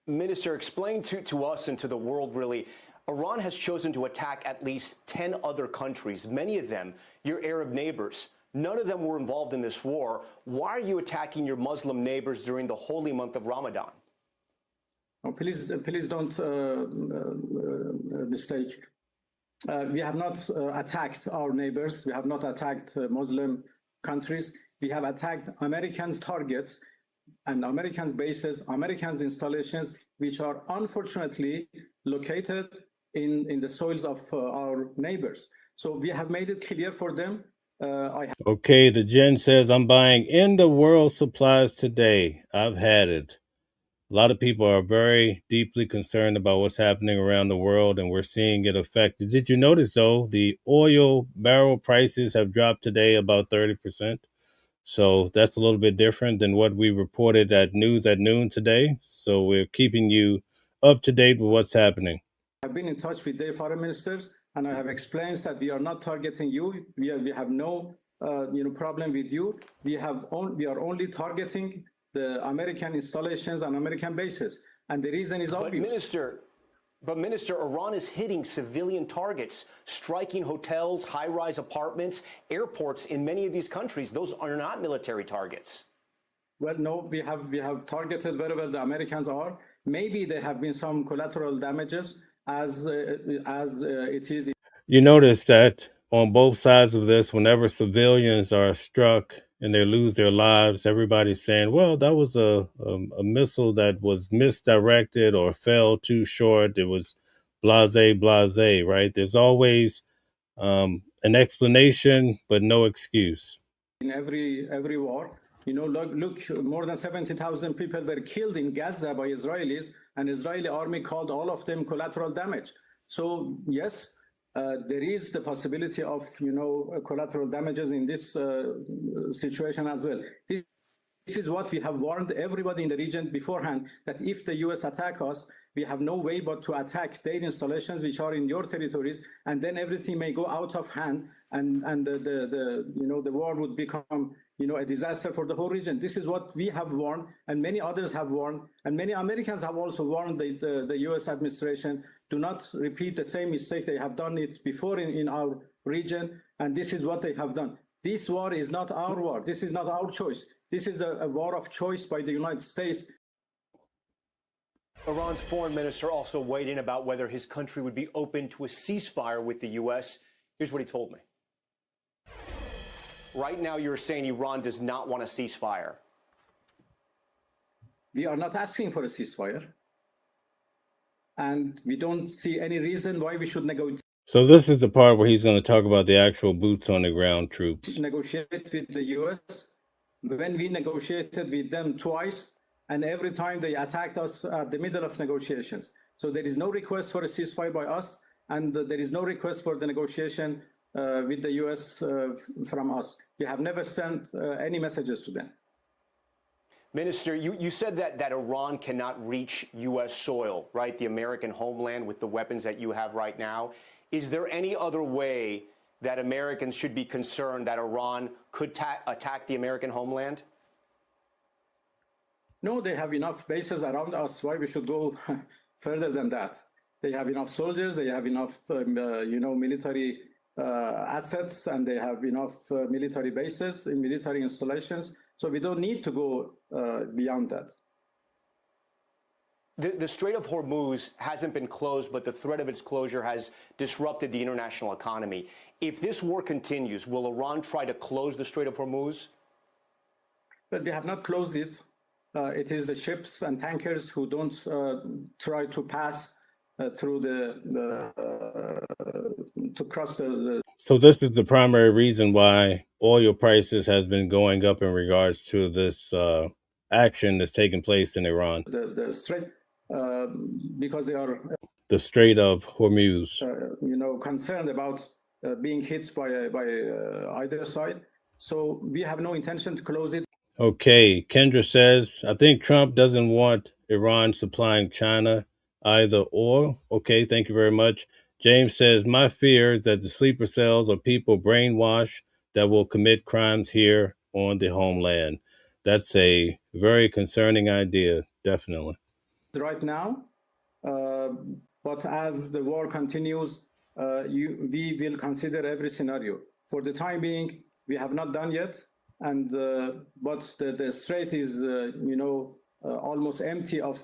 Minister, explain to us and to the world, really, Iran has chosen to attack at least 10 other countries, many of them your Arab neighbors. None of them were involved in this war. Why are you attacking your Muslim neighbors during the holy month of Ramadan? Oh, please don't mistake. We have not attacked our neighbors. We have not attacked Muslim countries. We have attacked Americans' targets and Americans' bases, Americans' installations, which are unfortunately located in the soils of our neighbors. So we have made it clear for them. Okay, the Jen says, I'm buying end of world supplies today. I've had it. A lot of people are very deeply concerned about what's happening around the world, and we're seeing it affected. Did you notice, though, the oil barrel prices have dropped today about 30%? So that's a little bit different than what we reported at News at Noon today. So we're keeping you up to date with what's happening. I've been in touch with their foreign ministers, and I have explained that we are not targeting you. We have no problem with you. We are only targeting the American installations and American bases, and the reason is obvious. But Minister, Iran is hitting civilian targets, striking hotels, high-rise apartments, airports in many of these countries. Those are not military targets. Well, no, we have targeted wherever the Americans are. Maybe there have been some collateral damages as it is. You notice that on both sides of this, whenever civilians are struck and they lose their lives, everybody's saying, well, that was a missile that was misdirected or fell too short. It was blase, right? There's always an explanation, but no excuse. In every war, look, more than 70,000 people were killed in Gaza by Israelis, and Israeli army called all of them collateral damage. So yes, there is the possibility of collateral damages in this situation as well. This is what we have warned everybody in the region beforehand, that if the US attack us, we have no way but to attack their installations which are in your territories, and then everything may go out of hand, and the war would become a disaster for the whole region. This is what we have warned, and many others have warned, and many Americans have also warned the US administration, do not repeat the same mistake. They have done it before in our region, and this is what they have done. This war is not our war. This is not our choice. This is a war of choice by the United States. Iran's foreign minister also weighed in about whether his country would be open to a ceasefire with the U.S. Here's what he told me. Right now, you're saying Iran does not want a ceasefire. We are not asking for a ceasefire. And we don't see any reason why we should negotiate. So this is the part where he's going to talk about the actual boots on the ground troops. Negotiate with the US. When we negotiated with them twice, and every time they attacked us at the middle of negotiations. So there is no request for a ceasefire by us, and there is no request for the negotiation with the US from us. We have never sent any messages to them. Minister, you said that Iran cannot reach U.S. soil, right? The American homeland with the weapons that you have right now. Is there any other way that Americans should be concerned that Iran could attack the American homeland? No, they have enough bases around us. Why we should go further than that? They have enough soldiers. They have enough, military assets, and they have enough military bases and military installations. So we don't need to go beyond that. The Strait of Hormuz hasn't been closed, but the threat of its closure has disrupted the international economy. If this war continues, will Iran try to close the Strait of Hormuz? But they have not closed it. It is the ships and tankers who don't try to pass through to cross the. So this is the primary reason why oil prices has been going up in regards to this action that's taking place in Iran. The Strait, because they are the Strait of Hormuz. Concerned about being hit by either side. So we have no intention to close it. Okay, Kendra says, I think Trump doesn't want Iran supplying China either or. Okay, thank you very much. James says, my fear is that the sleeper cells are people brainwashed that will commit crimes here on the homeland. That's a very concerning idea, definitely. Right now, but as the war continues, we will consider every scenario. For the time being, We have not done yet, and but the strait is almost empty of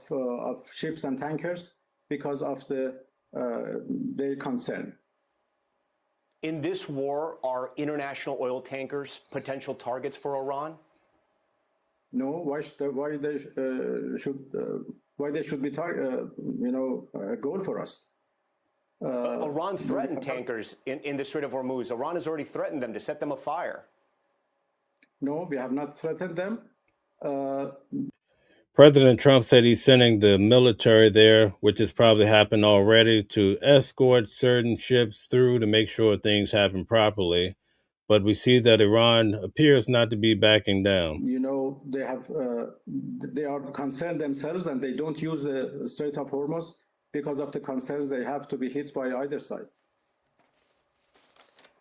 ships and tankers because of their concern. In this war, are international oil tankers potential targets for Iran? No. Why they should be a goal for us? Iran threatened tankers in the Strait of Hormuz. Iran has already threatened them to set them afire. No, we have not threatened them. President Trump said he's sending the military there, which has probably happened already, to escort certain ships through to make sure things happen properly. But we see that Iran appears not to be backing down. They are concerned themselves, and they don't use the Strait of Hormuz because of the concerns they have to be hit by either side.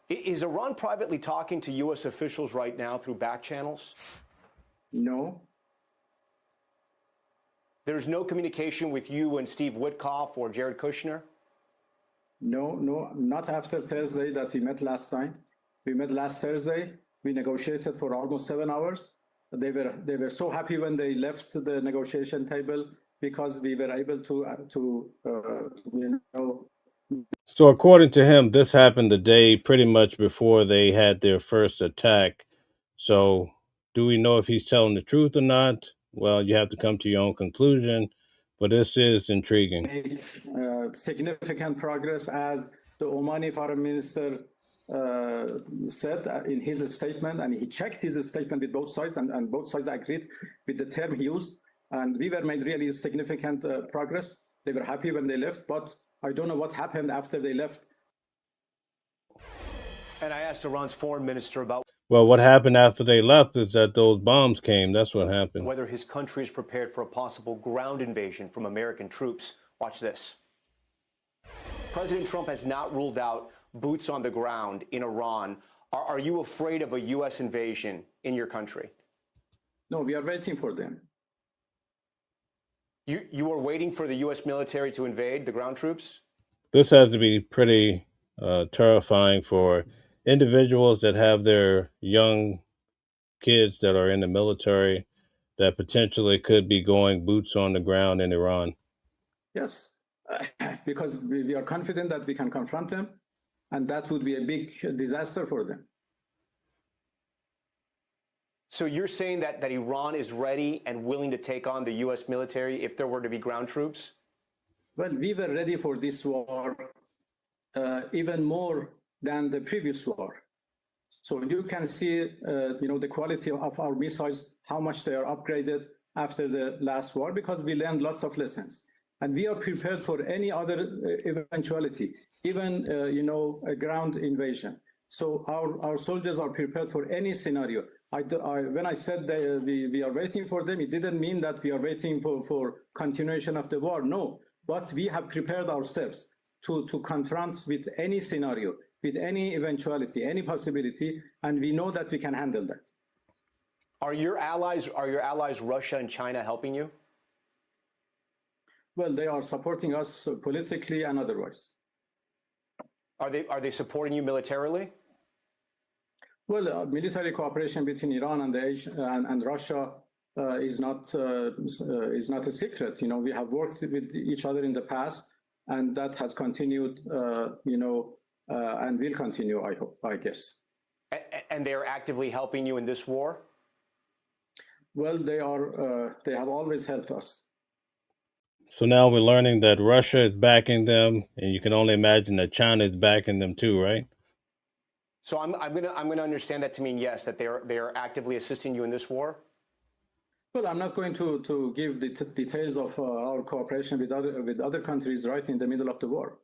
Is Iran privately talking to U.S. officials right now through back channels? No. There's no communication with you and Steve Witkoff or Jared Kushner? No, not after Thursday that we met last time. We met last Thursday. We negotiated for almost 7 hours. They were so happy when they left the negotiation table because we were able to So according to him, this happened the day pretty much before they had their first attack. So do we know if he's telling the truth or not? Well, you have to come to your own conclusion, but this is intriguing. make significant progress, as the Omani foreign minister said in his statement, and he checked his statement with both sides, and both sides agreed with the term he used, and we were made really significant progress. They were happy when they left, but I don't know what happened after they left. And I asked Iran's foreign minister about Well, what happened after they left is that those bombs came. That's what happened. whether his country is prepared for a possible ground invasion from American troops. Watch this. President Trump has not ruled out boots on the ground in Iran. Are you afraid of a U.S. invasion in your country? No, we are waiting for them. You are waiting for the U.S. military to invade the ground troops? This has to be pretty terrifying for individuals that have their young kids that are in the military that potentially could be going boots on the ground in Iran. Yes, because we are confident that we can confront them, and that would be a big disaster for them. So you're saying that Iran is ready and willing to take on the U.S. military if there were to be ground troops? Well, we were ready for this war even more than the previous war. So you can see, the quality of our missiles, how much they are upgraded after the last war, because we learned lots of lessons. And we are prepared for any other eventuality, even, a ground invasion. So our soldiers are prepared for any scenario. When I said that we are waiting for them, it didn't mean that we are waiting for continuation of the war. No, but we have prepared ourselves to confront with any scenario, with any eventuality, any possibility, and we know that we can handle that. Are your allies Russia and China helping you? Well, they are supporting us politically and otherwise. Are they supporting you militarily? Well, military cooperation between Iran and Russia is not a secret. We have worked with each other in the past, and that has continued, and will continue, I guess. And they are actively helping you in this war? Well, they have always helped us. So now we're learning that Russia is backing them, and you can only imagine that China is backing them too, right? So I'm gonna understand that to mean yes, that they are actively assisting you in this war? Well, I'm not going to give the details of our cooperation with other countries right in the middle of the war.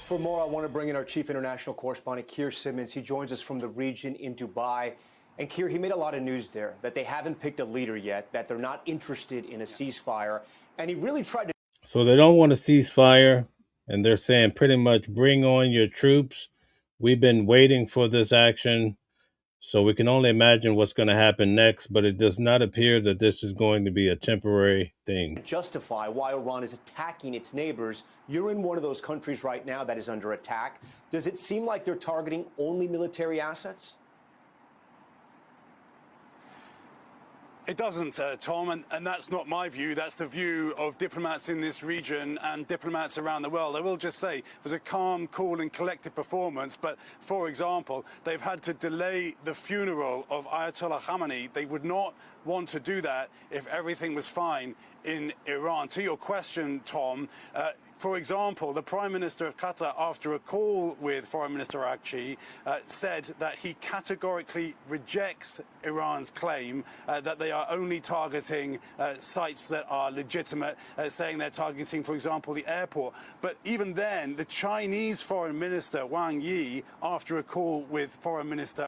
For more, I want to bring in our chief international correspondent, Keir Simmons. He joins us from the region in Dubai. And Keir, he made a lot of news there, that they haven't picked a leader yet, that they're not interested in a ceasefire. And he really tried to... So they don't want a ceasefire, and they're saying pretty much bring on your troops. We've been waiting for this action. So we can only imagine what's going to happen next, but it does not appear that this is going to be a temporary thing. Justify why Iran is attacking its neighbors. You're in one of those countries right now that is under attack. Does it seem like they're targeting only military assets? It doesn't, Tom, and that's not my view. That's the view of diplomats in this region and diplomats around the world. I will just say it was a calm, cool and collected performance. But, for example, they've had to delay the funeral of Ayatollah Khamenei. They would not want to do that if everything was fine in Iran. To your question, Tom, for example, the Prime Minister of Qatar, after a call with Foreign Minister Araghchi, said that he categorically rejects Iran's claim that they are only targeting sites that are legitimate, saying they're targeting, for example, the airport. But even then, the Chinese Foreign Minister, Wang Yi, after a call with Foreign Minister...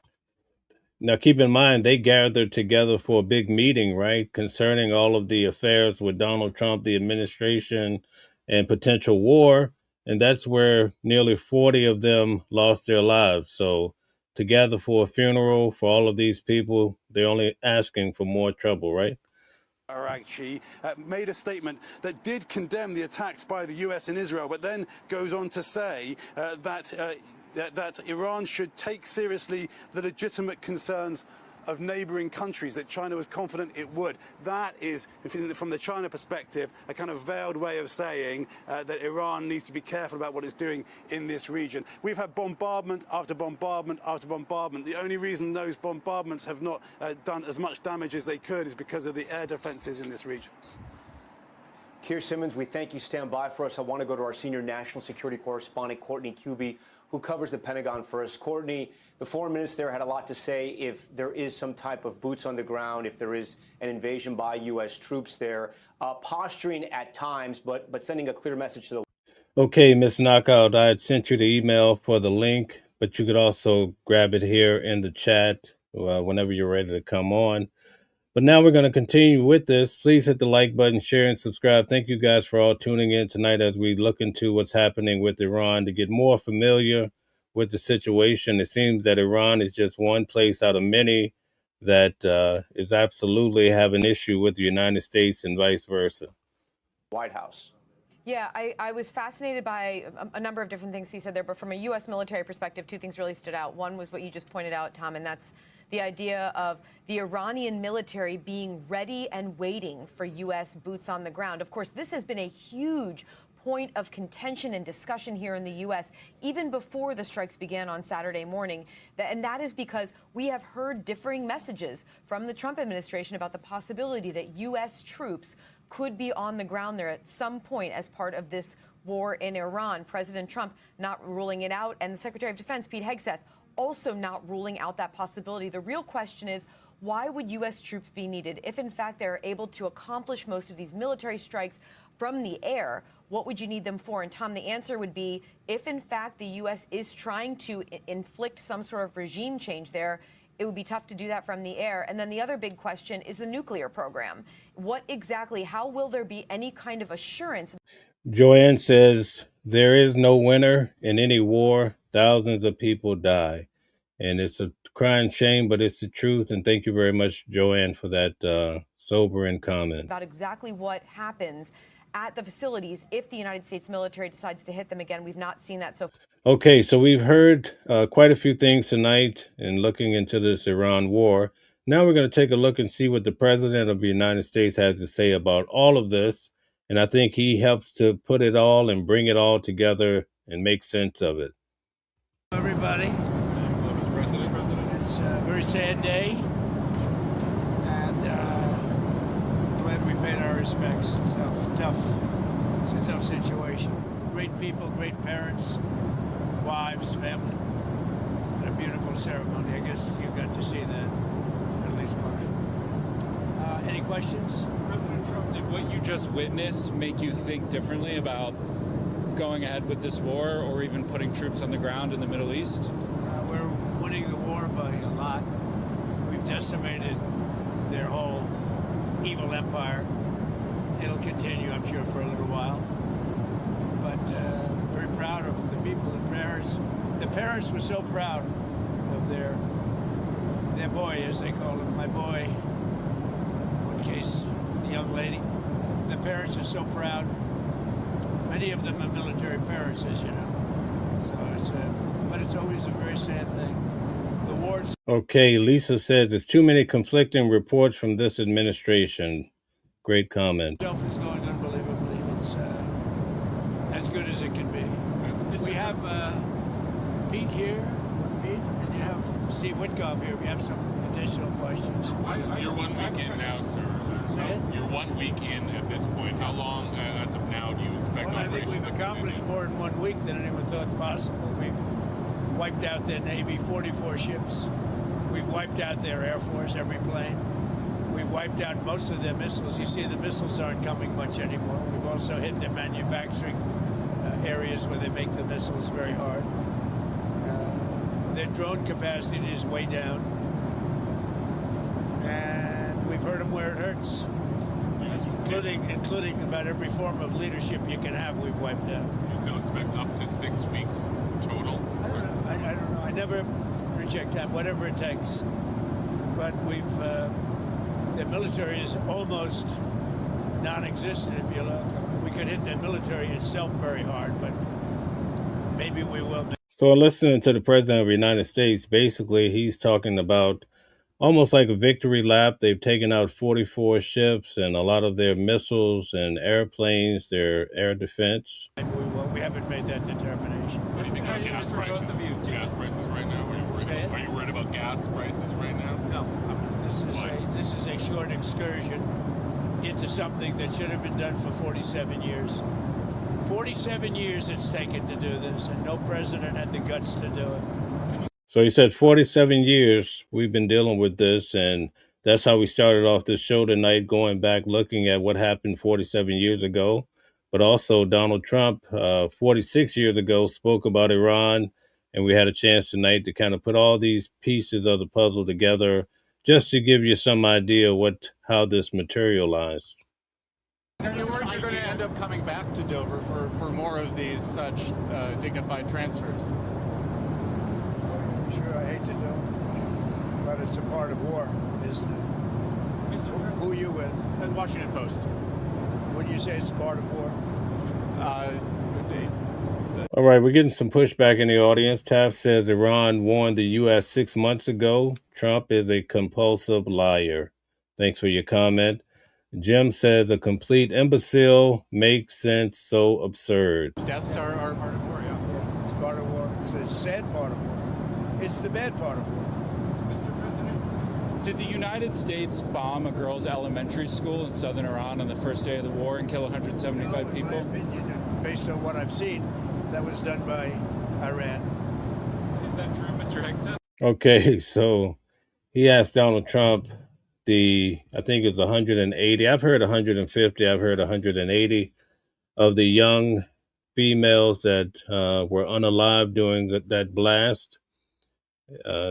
Now, keep in mind, they gathered together for a big meeting, right, concerning all of the affairs with Donald Trump, the administration, and potential war. And that's where nearly 40 of them lost their lives. So to gather for a funeral for all of these people, they're only asking for more trouble, right? Araghchi made a statement that did condemn the attacks by the US in Israel, but then goes on to say that Iran should take seriously the legitimate concerns of neighboring countries, that China was confident it would. That is, from the China perspective, a kind of veiled way of saying that Iran needs to be careful about what it's doing in this region. We've had bombardment after bombardment after bombardment. The only reason those bombardments have not done as much damage as they could is because of the air defenses in this region. Keir Simmons, we thank you. Stand by for us. I want to go to our senior national security correspondent, Courtney Kuby, who covers the Pentagon for us. Courtney, the foreign minister had a lot to say if there is some type of boots on the ground, if there is an invasion by U.S. troops there, posturing at times, but sending a clear message to the... Okay, Miss Knockout, I had sent you the email for the link, but you could also grab it here in the chat whenever you're ready to come on. But now we're going to continue with this. Please hit the like button, share, and subscribe. Thank you guys for all tuning in tonight as we look into what's happening with Iran to get more familiar with the situation. It seems that Iran is just one place out of many that is absolutely have an issue with the United States and vice versa. White House. Yeah, I was fascinated by a number of different things he said there, but from a U.S. military perspective, two things really stood out. One was what you just pointed out, Tom, and that's the idea of the Iranian military being ready and waiting for U.S. boots on the ground. Of course, this has been a huge point of contention and discussion here in the U.S., even before the strikes began on Saturday morning. And that is because we have heard differing messages from the Trump administration about the possibility that U.S. troops could be on the ground there at some point as part of this war in Iran. President Trump not ruling it out, and the Secretary of Defense, Pete Hegseth, also not ruling out that possibility. The real question is, why would U.S. troops be needed if, in fact, they're able to accomplish most of these military strikes from the air? What would you need them for? And, Tom, the answer would be if, in fact, the U.S. is trying to inflict some sort of regime change there, it would be tough to do that from the air. And then the other big question is the nuclear program. What exactly, how will there be any kind of assurance? Joanne says, there is no winner in any war. Thousands of people die. And it's a crying shame, but it's the truth. And thank you very much, Joanne, for that sobering comment. About exactly what happens at the facilities if the United States military decides to hit them again. We've not seen that so far. Okay, so we've heard quite a few things tonight in looking into this Iran war. Now we're going to take a look and see what the President of the United States has to say about all of this. And I think he helps to put it all and bring it all together and make sense of it. Everybody. It's a very sad day, and glad we paid our respects. It's a tough situation. Great people, great parents, wives, family, and a beautiful ceremony. I guess you got to see that, at least partially. Any questions? President Trump, did what you just witnessed make you think differently about going ahead with this war or even putting troops on the ground in the Middle East? We're winning the war by a lot. We've decimated their whole evil empire. It'll continue, I'm sure, for a little while. But very proud of the people, the parents. The parents were so proud of their their boy, as they call him, my boy. In case the young lady, the parents are so proud. Many of them are military parents, as you know. So but it's always a very sad thing. The wars. Okay, Lisa says there's too many conflicting reports from this administration. Great comment. Itself is going unbelievably. It's as good as it can be. We have Pete here, and you have Steve Witkoff here. We have some additional questions. You're 1 week in now, sir. You're 1 week in at this point. How long, as of now, do you expect Well, I think operations we've accomplished more in 1 week than anyone thought possible. We've wiped out their Navy, 44 ships. We've wiped out their Air Force, every plane. We've wiped out most of their missiles. You see, the missiles aren't coming much anymore. We've also hit their manufacturing areas where they make the missiles very hard. Their drone capacity is way down. And we've hurt them where it hurts. Including about every form of leadership you can have, we've wiped out. You still expect up to 6 weeks total? I don't know. I never reject time, whatever it takes. But the military is almost non-existent, if you look. We could hit the military itself very hard, but maybe we will. So listening to the President of the United States, basically he's talking about almost like a victory lap. They've taken out 44 ships and a lot of their missiles and airplanes, their air defense. We haven't made that determination. What do you think about gas prices? Gas prices right now? Are you worried about gas prices right now? No, this is a short excursion into something that should have been done for 47 years. 47 years it's taken to do this, and no president had the guts to do it. So he said 47 years we've been dealing with this, and that's how we started off this show tonight, going back, looking at what happened 47 years ago. But also Donald Trump, 46 years ago, spoke about Iran, and we had a chance tonight to kind of put all these pieces of the puzzle together just to give you some idea how this materialized. Are you worried you're going to end up coming back to Dover for more of these such dignified transfers? Sure, I hate to do it, but it's a part of war, isn't it? Who are you with? The Washington Post. Would you say it's part of war? All right, we're getting some pushback in the audience. Taft says Iran warned the U.S. 6 months ago. Trump is a compulsive liar. Thanks for your comment. Jim says a complete imbecile, makes sense, so absurd. Deaths are part of war, yeah. It's part of war. It's a sad part of war. It's the bad part of war. Mr. President, did the United States bomb a girls' elementary school in southern Iran on the first day of the war and kill 175 people? In my opinion, based on what I've seen, that was done by Iran. Is that true, Mr. Higson? Okay, so he asked Donald Trump I think it's 180. I've heard 150. I've heard 180 of the young females that were unalive during that blast.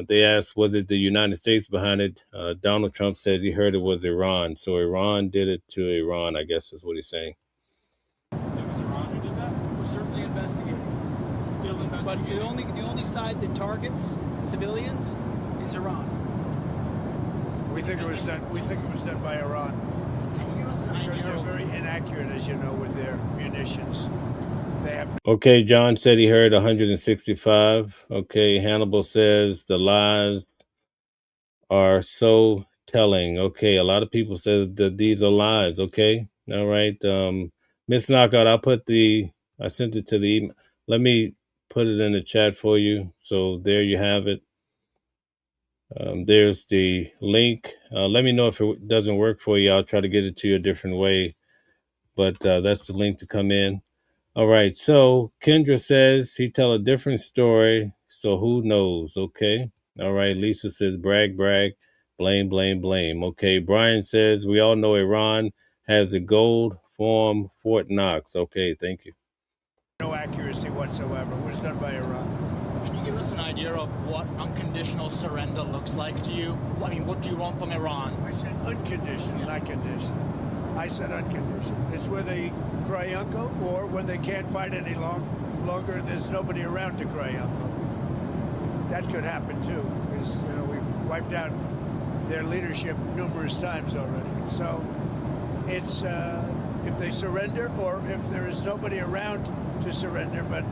They asked, was it the United States behind it? Donald Trump says he heard it was Iran. So Iran did it to Iran, I guess is what he's saying. It was Iran who did that? We're certainly investigating. Still investigating. But the only side that targets civilians is Iran. We think it was done. We think it was done by Iran. Can you give us an idea? Because they're very inaccurate, as you know, with their munitions. They have. Okay, John said he heard 165. Okay, Hannibal says the lies are so telling. Okay, a lot of people say that these are lies. Okay, all right. Miss Knockout, I sent it to the email. Let me put it in the chat for you. So there you have it. There's the link. Let me know if it doesn't work for you. I'll try to get it to you a different way. But that's the link to come in. All right. So Kendra says he tell a different story. So who knows? Okay. All right. Lisa says brag, brag, blame, blame, blame. Okay. Brian says we all know Iran has a gold form Fort Knox. Okay. Thank you. No accuracy whatsoever. It was done by Iran. Can you give us an idea of what unconditional surrender looks like to you? I mean, what do you want from Iran? I said unconditional, not conditional. I said unconditional. It's where they cry uncle, or when they can't fight any longer, there's nobody around to cry uncle. That could happen too, because wiped out their leadership numerous times already. So it's if they surrender or if there is nobody around to surrender, but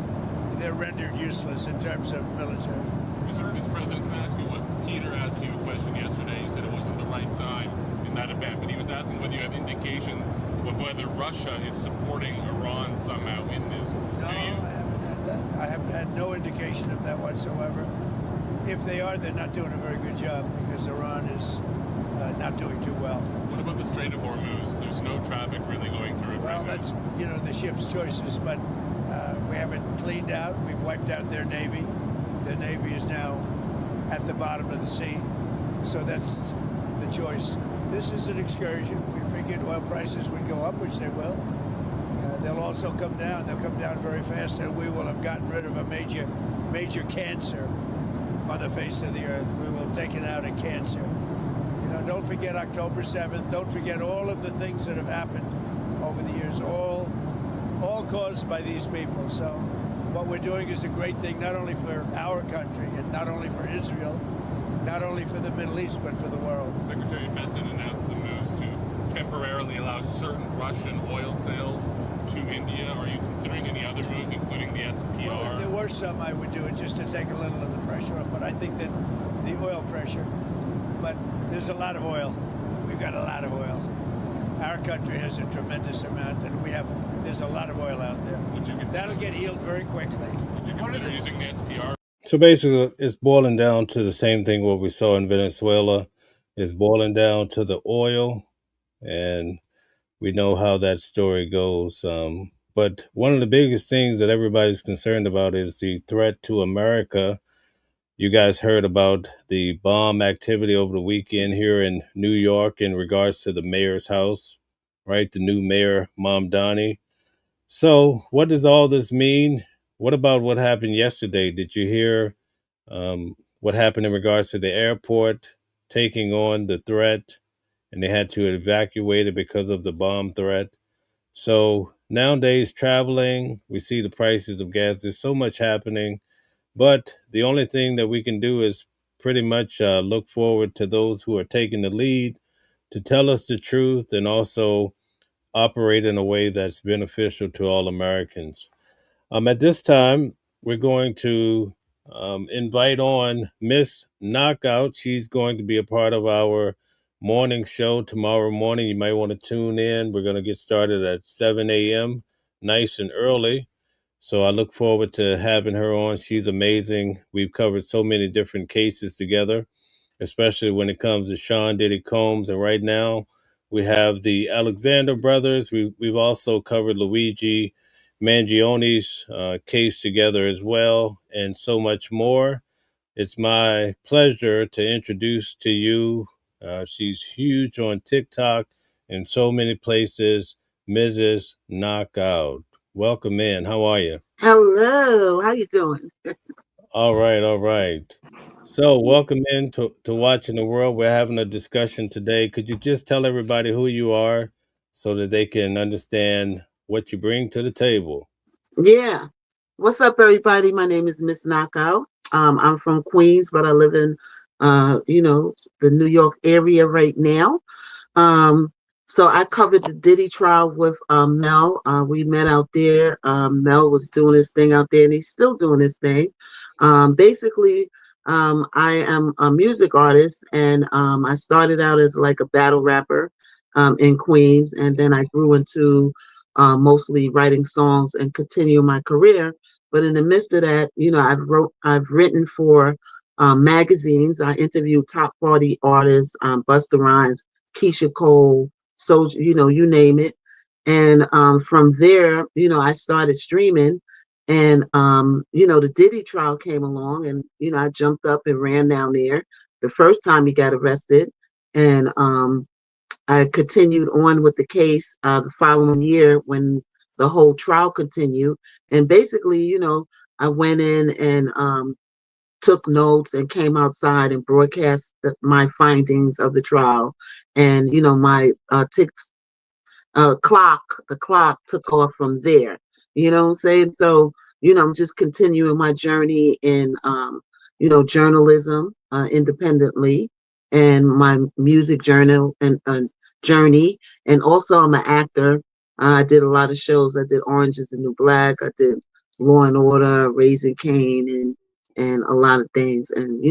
they're rendered useless in terms of military. Mr. President, can I ask you what Peter asked you a question yesterday? You said it wasn't the right time in that event, but he was asking whether you have indications of whether Russia is supporting Iran somehow in this. No, I haven't had that. I have had no indication of that whatsoever. If they are, they're not doing a very good job because Iran is not doing too well. What about the Strait of Hormuz? There's no traffic really going through it. Well, that's the ship's choices, but we have it cleaned out. We've wiped out their navy. The navy is now at the bottom of the sea, so that's the choice. This is an excursion. We figured oil prices would go up, which they will. They'll also come down. They'll come down very fast, and we will have gotten rid of a major cancer on the face of the earth. We will have taken out a cancer. Don't forget October 7th. Don't forget all of the things that have happened over the years, all caused by these people. So what we're doing is a great thing, not only for our country and not only for Israel, not only for the Middle East, but for the world. Secretary Bessent announced some moves to temporarily allow certain Russian oil sales to India. Are you considering any other moves, including the SPR? Well, if there were some, I would do it just to take a little of the pressure off. But I think that the oil pressure, but there's a lot of oil. We've got a lot of oil. Our country has a tremendous amount, and there's a lot of oil out there. That'll get healed very quickly. Would you consider using the SPR? So basically, it's boiling down to the same thing what we saw in Venezuela. It's boiling down to the oil, and we know how that story goes. But one of the biggest things that everybody's concerned about is the threat to America. You guys heard about the bomb activity over the weekend here in New York in regards to the mayor's house, right? The new mayor, Mamdani. So what does all this mean? What about what happened yesterday? Did you hear what happened in regards to the airport taking on the threat, and they had to evacuate it because of the bomb threat? So nowadays, traveling, we see the prices of gas. There's so much happening, but the only thing that we can do is pretty much look forward to those who are taking the lead to tell us the truth and also operate in a way that's beneficial to all Americans. At this time, we're going to invite on Miss Knockout. She's going to be a part of our morning show tomorrow morning. You might want to tune in. We're going to get started at 7 a.m., nice and early. So I look forward to having her on. She's amazing. We've covered so many different cases together, especially when it comes to Sean Diddy Combs. And right now, we have the Alexander brothers. We've also covered Luigi Mangione's case together as well, and so much more. It's my pleasure to introduce to you, she's huge on TikTok and so many places, Mrs. Knockout. Welcome in. How are you? Hello. How you doing? All right, all right. So welcome in to Watching the World. We're having a discussion today. Could you just tell everybody who you are so that they can understand what you bring to the table? Yeah. What's up, everybody? My name is Miss Knockout. I'm from Queens, but I live in, the New York area right now. So I covered the Diddy trial with Mel. We met out there. Mel was doing his thing out there, and he's still doing his thing. Basically, I am a music artist, and I started out as like a battle rapper in Queens, and then I grew into mostly writing songs and continue my career. But in the midst of that, I've written for magazines. I interviewed top 40 artists, Busta Rhymes, Keisha Cole, so you name it. And from there, I started streaming, and the Diddy trial came along, and I jumped up and ran down there the first time he got arrested, and I continued on with the case the following year when the whole trial continued. And basically, I went in and took notes and came outside and broadcast my findings of the trial. And, my the clock took off from there. You know what I'm saying? So, I'm just continuing my journey in journalism independently, and my music journal and journey. And also, I'm an actor. I did a lot of shows. I did Orange is the New Black. I did Law and Order, Raising Cain, and a lot of things. And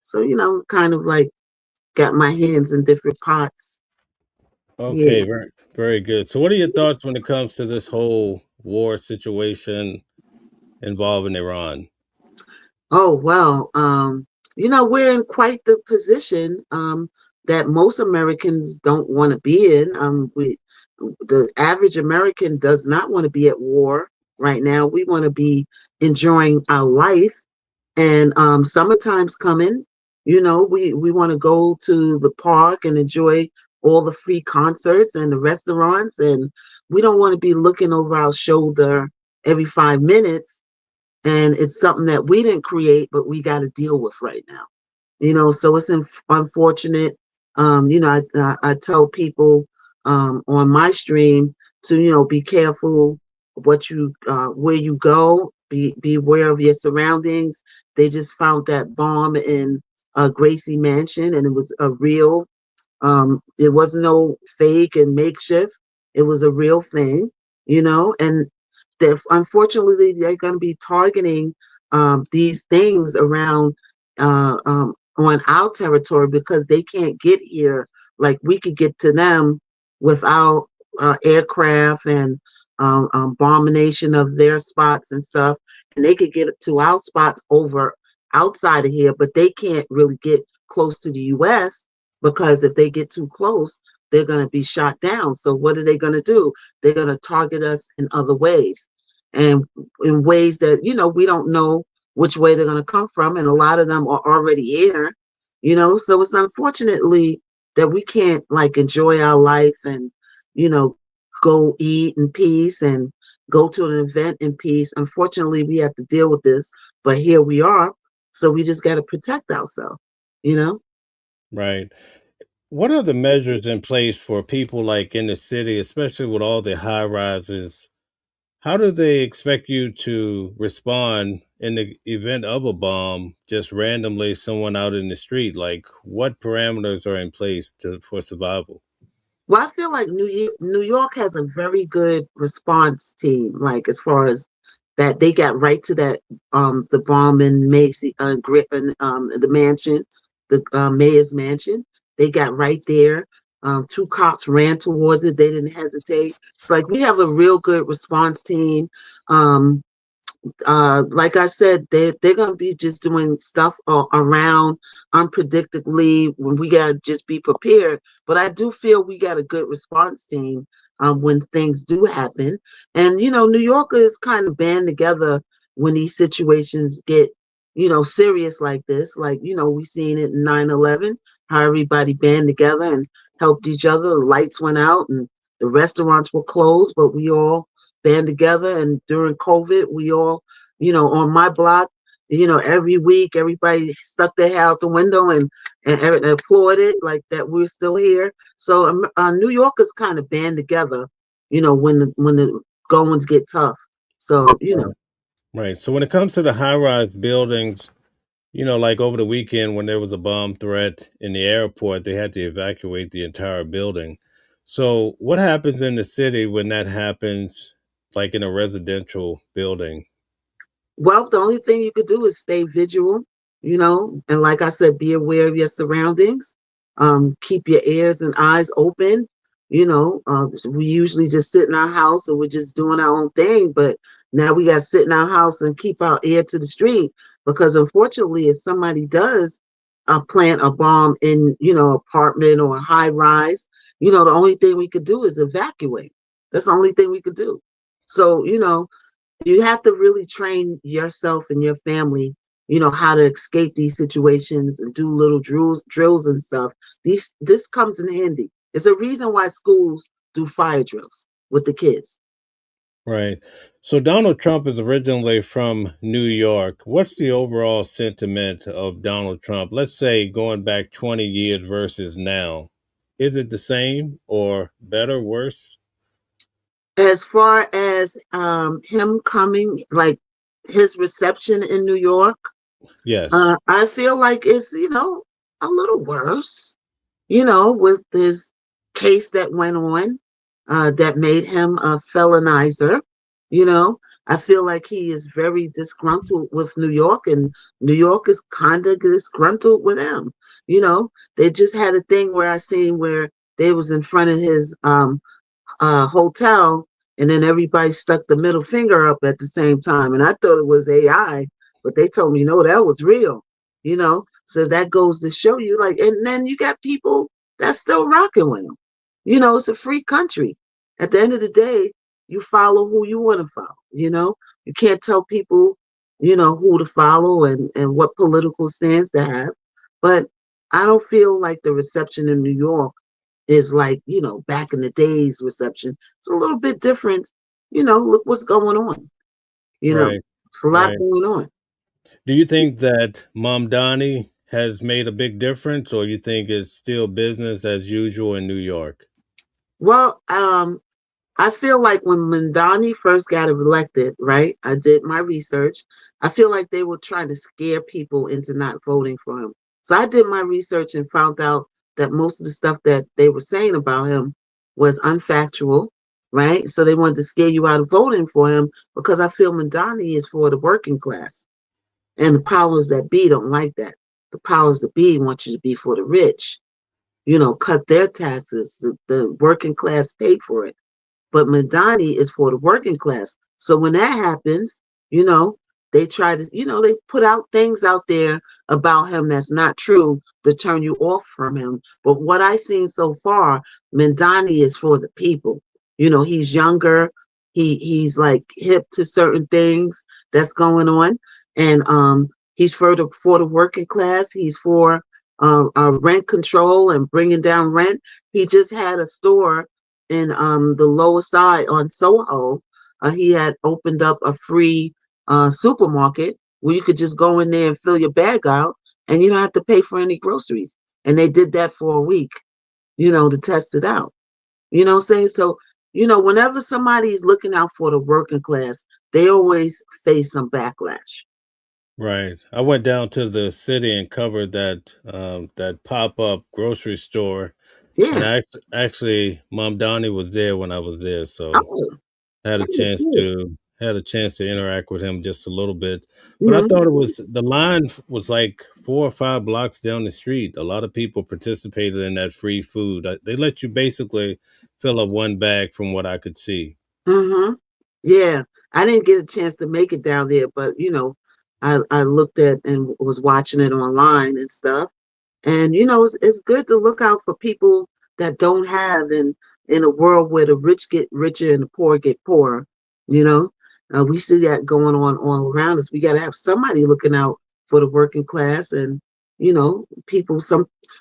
so kind of like got my hands in different pots. Okay, Yeah. very, very good. So, what are your thoughts when it comes to this whole war situation involving Iran? Oh, well, we're in quite the position that most Americans don't want to be in. The average American does not want to be at war right now. We want to be enjoying our life, and summertime's coming. We want to go to the park and enjoy all the free concerts and the restaurants, and we don't want to be looking over our shoulder every 5 minutes, and it's something that we didn't create, but we got to deal with right now. So it's unfortunate. I tell people on my stream to be careful what you where you go. Be aware of your surroundings. They just found that bomb in Gracie Mansion, and it was a real. It wasn't no fake and makeshift. It was a real thing, and unfortunately they're going to be targeting these things around on our territory because they can't get here like we could get to them without aircraft and bombination of their spots and stuff, and they could get to our spots over outside of here, but they can't really get close to the U.S. because if they get too close, they're going to be shot down. So what are they going to do? They're going to target us in other ways, and in ways that we don't know which way they're going to come from, and a lot of them are already here. So it's unfortunately that we can't like enjoy our life and go eat in peace and go to an event in peace. Unfortunately, we have to deal with this, but here we are. So we just got to protect ourselves, you know? Right. What are the measures in place for people like in the city, especially with all the high rises? How do they expect you to respond in the event of a bomb, just randomly someone out in the street? Like, what parameters are in place for survival? Well, I feel like New York has a very good response team, like as far as that they got right to that the bomb in Macy the mansion, the mayor's mansion. They got right there. Two cops ran towards it. They didn't hesitate. It's like we have a real good response team. Um, like I said, they're gonna be just doing stuff around unpredictably when we gotta just be prepared. But I do feel we got a good response team when things do happen. And New Yorkers kind of band together when these situations get serious like this. Like we seen it in 9/11, how everybody band together and helped each other. The lights went out and the restaurants were closed, but we all band together. And during COVID, we all, on my block, every week, everybody stuck their head out the window and applauded like that we're still here. So New Yorkers kind of band together, when the goings get tough. So, Right. So when it comes to the high-rise buildings, like over the weekend when there was a bomb threat in the airport, they had to evacuate the entire building. So what happens in the city when that happens, like in a residential building? Well, the only thing you could do is stay vigilant, and like I said, be aware of your surroundings. Keep your ears and eyes open. So we usually just sit in our house and we're just doing our own thing, but now we got to sit in our house and keep our ear to the street because unfortunately, if somebody does plant a bomb in, apartment or a high rise, the only thing we could do is evacuate. That's the only thing we could do. So, you have to really train yourself and your family, how to escape these situations and do little drills and stuff. This comes in handy. It's a reason why schools do fire drills with the kids. Right. So Donald Trump is originally from New York. What's the overall sentiment of Donald Trump? Let's say going back 20 years versus now. Is it the same or better, worse? As far as him coming, like his reception in New York, Yes. I feel like it's, a little worse, with this case that went on that made him a felonizer. You know, I feel like he is very disgruntled with New York, and New York is kind of disgruntled with him. They just had a thing where I seen where they was in front of his hotel, and then everybody stuck the middle finger up at the same time. And I thought it was AI, but they told me no, that was real. So that goes to show you, like, and then you got people that's still rocking with him. It's a free country. At the end of the day, you follow who you want to follow. You can't tell people, who to follow and what political stance to have. But I don't feel like the reception in New York is like, back in the days reception. It's a little bit different. Look what's going on. Right. It's a lot Right. going on. Do you think that Mamdani has made a big difference, or you think it's still business as usual in New York? Well, I feel like when Mandani first got elected, right? I did my research. I feel like they were trying to scare people into not voting for him. So I did my research and found out that most of the stuff that they were saying about him was unfactual, right? So they wanted to scare you out of voting for him because I feel Mandani is for the working class. And the powers that be don't like that. The powers that be want you to be for the rich, cut their taxes. The working class paid for it. But Madani is for the working class. So when that happens, they try to, they put out things out there about him that's not true to turn you off from him. But what I've seen so far, Mandani is for the people. He's younger. He's like hip to certain things that's going on. And he's for the working class. He's for rent control and bringing down rent. He just had a store in the lower side on Soho. He had opened up a free supermarket where you could just go in there and fill your bag out, and you don't have to pay for any groceries. And they did that for a week, to test it out. You know what I'm saying? So, whenever somebody's looking out for the working class, they always face some backlash. Right. I went down to the city and covered that pop-up grocery store. And Yeah. actually, Mom Donnie was there when I was there, so Oh, had a that was chance good. to interact with him just a little bit. But I Mhm. thought the line was like 4 or 5 blocks down the street. A lot of people participated in that free food. They let you basically fill up one bag from what I could see. Mm-hmm. Yeah, I didn't get a chance to make it down there, but I looked at and was watching it online and stuff. And it's good to look out for people that don't have, in a world where the rich get richer and the poor get poorer. You know, we see that going on all around us. We got to have somebody looking out for the working class, and people.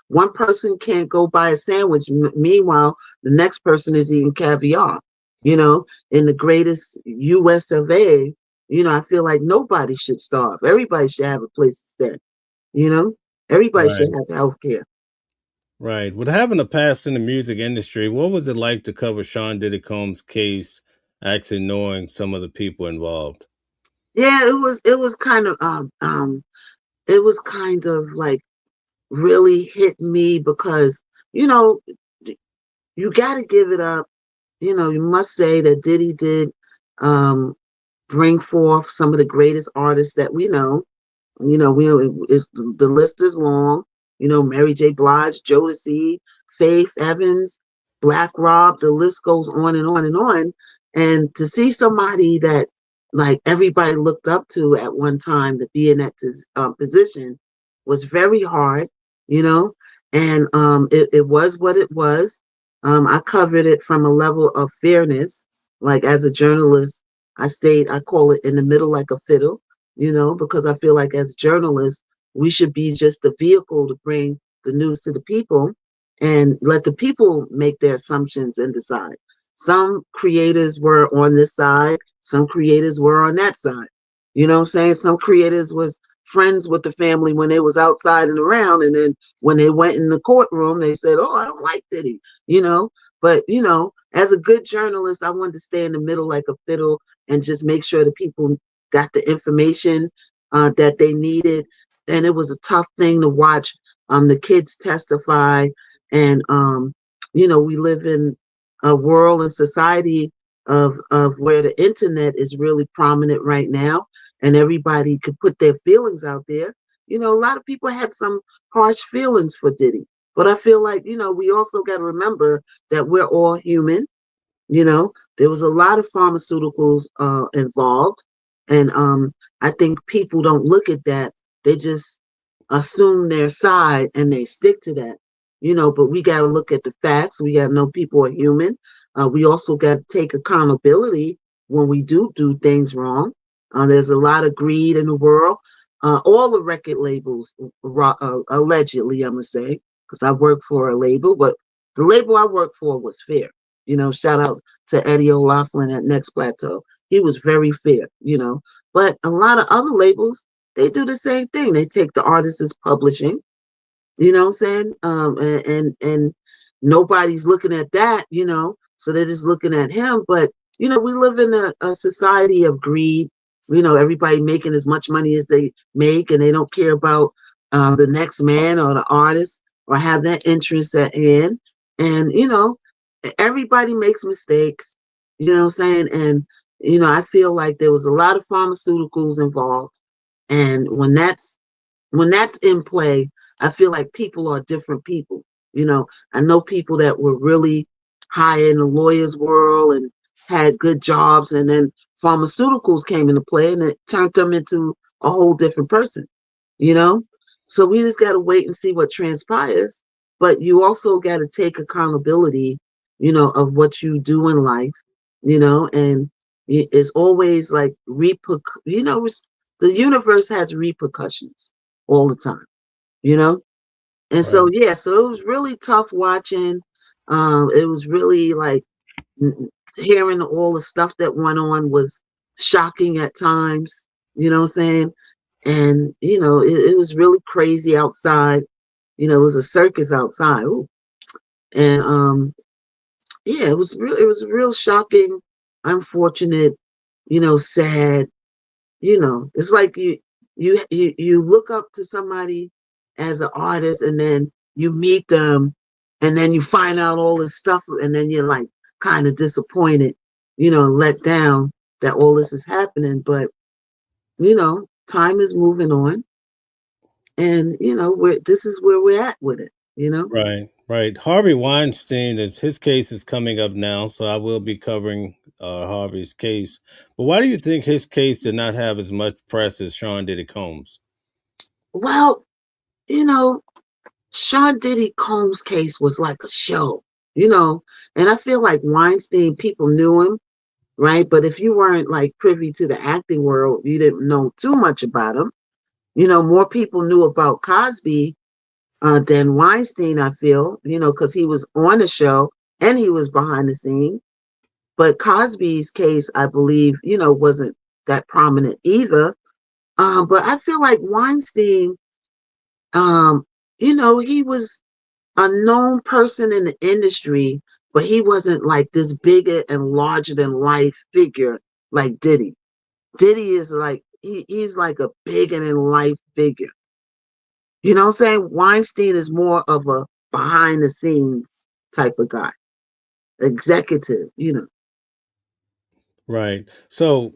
One person can't go buy a sandwich. Meanwhile, the next person is eating caviar. In the greatest U.S. of A. I feel like nobody should starve. Everybody should have a place to stay. You know, everybody should Right. have health care. Right. With having a past in the music industry, what was it like to cover Sean Diddy Combs' case, actually knowing some of the people involved? Yeah, it was kind of it was kind of like really hit me because you know you got to give it up. You must say that Diddy did um bring forth some of the greatest artists that we know. The list is long. Mary J. Blige, Jodeci, Faith Evans, Black Rob. The list goes on and on and on. And to see somebody that like everybody looked up to at one time to be in that position was very hard. You know, and it was what it was. I covered it from a level of fairness. Like as a journalist, I call it in the middle like a fiddle, because I feel like as journalists, we should be just the vehicle to bring the news to the people and let the people make their assumptions and decide. Some creators were on this side, some creators were on that side. You know what I'm saying? Some creators was friends with the family when they was outside and around, and then when they went in the courtroom, they said, "Oh, I don't like Diddy," But as a good journalist, I wanted to stay in the middle like a fiddle and just make sure the people got the information that they needed. And it was a tough thing to watch the kids testify. And, we live in a world and society of where the internet is really prominent right now, and everybody could put their feelings out there. A lot of people had some harsh feelings for Diddy, but I feel like, we also got to remember that we're all human. There was a lot of pharmaceuticals involved, and I think people don't look at that. They just assume their side and they stick to that. But we got to look at the facts. We got to know people are human. We also got to take accountability when we do things wrong. There's a lot of greed in the world. All the record labels, allegedly, I'm gonna say, because I work for a label, but the label I worked for was fair. Shout out to Eddie O'Loughlin at Next Plateau. He was very fair. But a lot of other labels, they do the same thing. They take the artist's publishing, you know what I'm saying? And nobody's looking at that. So they're just looking at him. But, we live in a society of greed. Everybody making as much money as they make, and they don't care about the next man or the artist or have that interest at hand. And, everybody makes mistakes, you know what I'm saying? And, I feel like there was a lot of pharmaceuticals involved. And when that's in play, I feel like people are different people. I know people that were really high in the lawyer's world and had good jobs, and then pharmaceuticals came into play and it turned them into a whole different person, you know? So we just got to wait and see what transpires. But you also got to take accountability, of what you do in life, and it's always like the universe has repercussions all the time, you know? And so, yeah, so it was really tough watching. It was really like hearing all the stuff that went on was shocking at times, you know what I'm saying? And, it was really crazy outside. It was a circus outside. Ooh. And, yeah, it was real shocking, unfortunate, sad. It's like you look up to somebody as an artist, and then you meet them, and then you find out all this stuff, and then you're like kind of disappointed, let down that all this is happening. But time is moving on, and this is where we're at with it. Right. Harvey Weinstein, his case is coming up now, so I will be covering Harvey's case. But why do you think his case did not have as much press as Sean Diddy Combs? Well, Sean Diddy Combs' case was like a show, and I feel like Weinstein, people knew him, right? But if you weren't like privy to the acting world, you didn't know too much about him. More people knew about Cosby than Weinstein, I feel, because he was on the show and he was behind the scene. But Cosby's case, I believe, wasn't that prominent either. But I feel like Weinstein, he was a known person in the industry, but he wasn't like this bigger and larger than life figure like Diddy. Diddy is like, he's like a bigger than life figure. You know what I'm saying? Weinstein is more of a behind the scenes type of guy, executive. Right. So,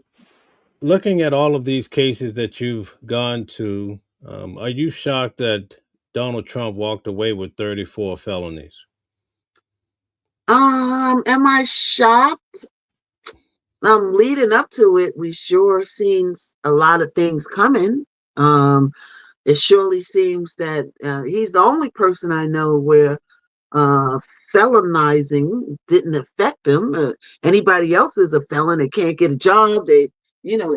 looking at all of these cases that you've gone to, are you shocked that Donald Trump walked away with 34 felonies? Am I shocked? Leading up to it, we sure seen a lot of things coming. It surely seems that he's the only person I know where felonizing didn't affect him. Anybody else is a felon and can't get a job. They're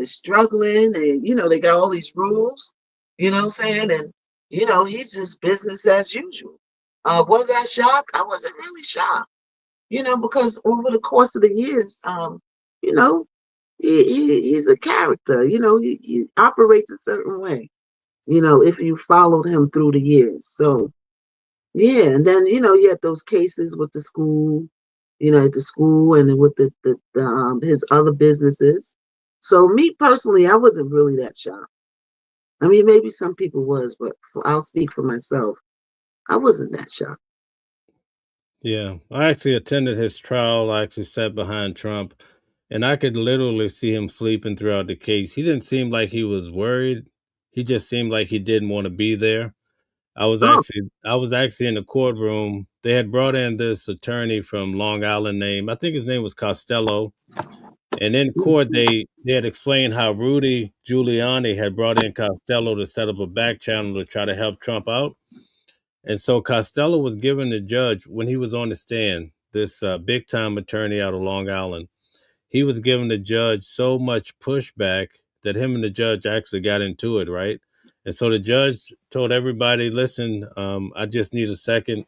struggling, and they got all these rules. You know what I'm saying? And he's just business as usual. Was I shocked? I wasn't really shocked. Because over the course of the years, you know, he's a character. He operates a certain way. If you followed him through the years. So yeah, and then you had those cases with the school, at the school, and with the his other businesses. So me personally, I wasn't really that shocked. I mean, maybe some people was, but I'll speak for myself. I wasn't that shocked. Yeah, I actually attended his trial. I actually sat behind Trump, and I could literally see him sleeping throughout the case. He didn't seem like he was worried. He just seemed like he didn't want to be there. Oh. I was actually in the courtroom. They had brought in this attorney from Long Island I think his name was Costello. And in court, they had explained how Rudy Giuliani had brought in Costello to set up a back channel to try to help Trump out. And so Costello was giving the judge, when he was on the stand, this big time attorney out of Long Island, he was giving the judge so much pushback that him and the judge actually got into it, right? And so the judge told everybody, listen, I just need a second.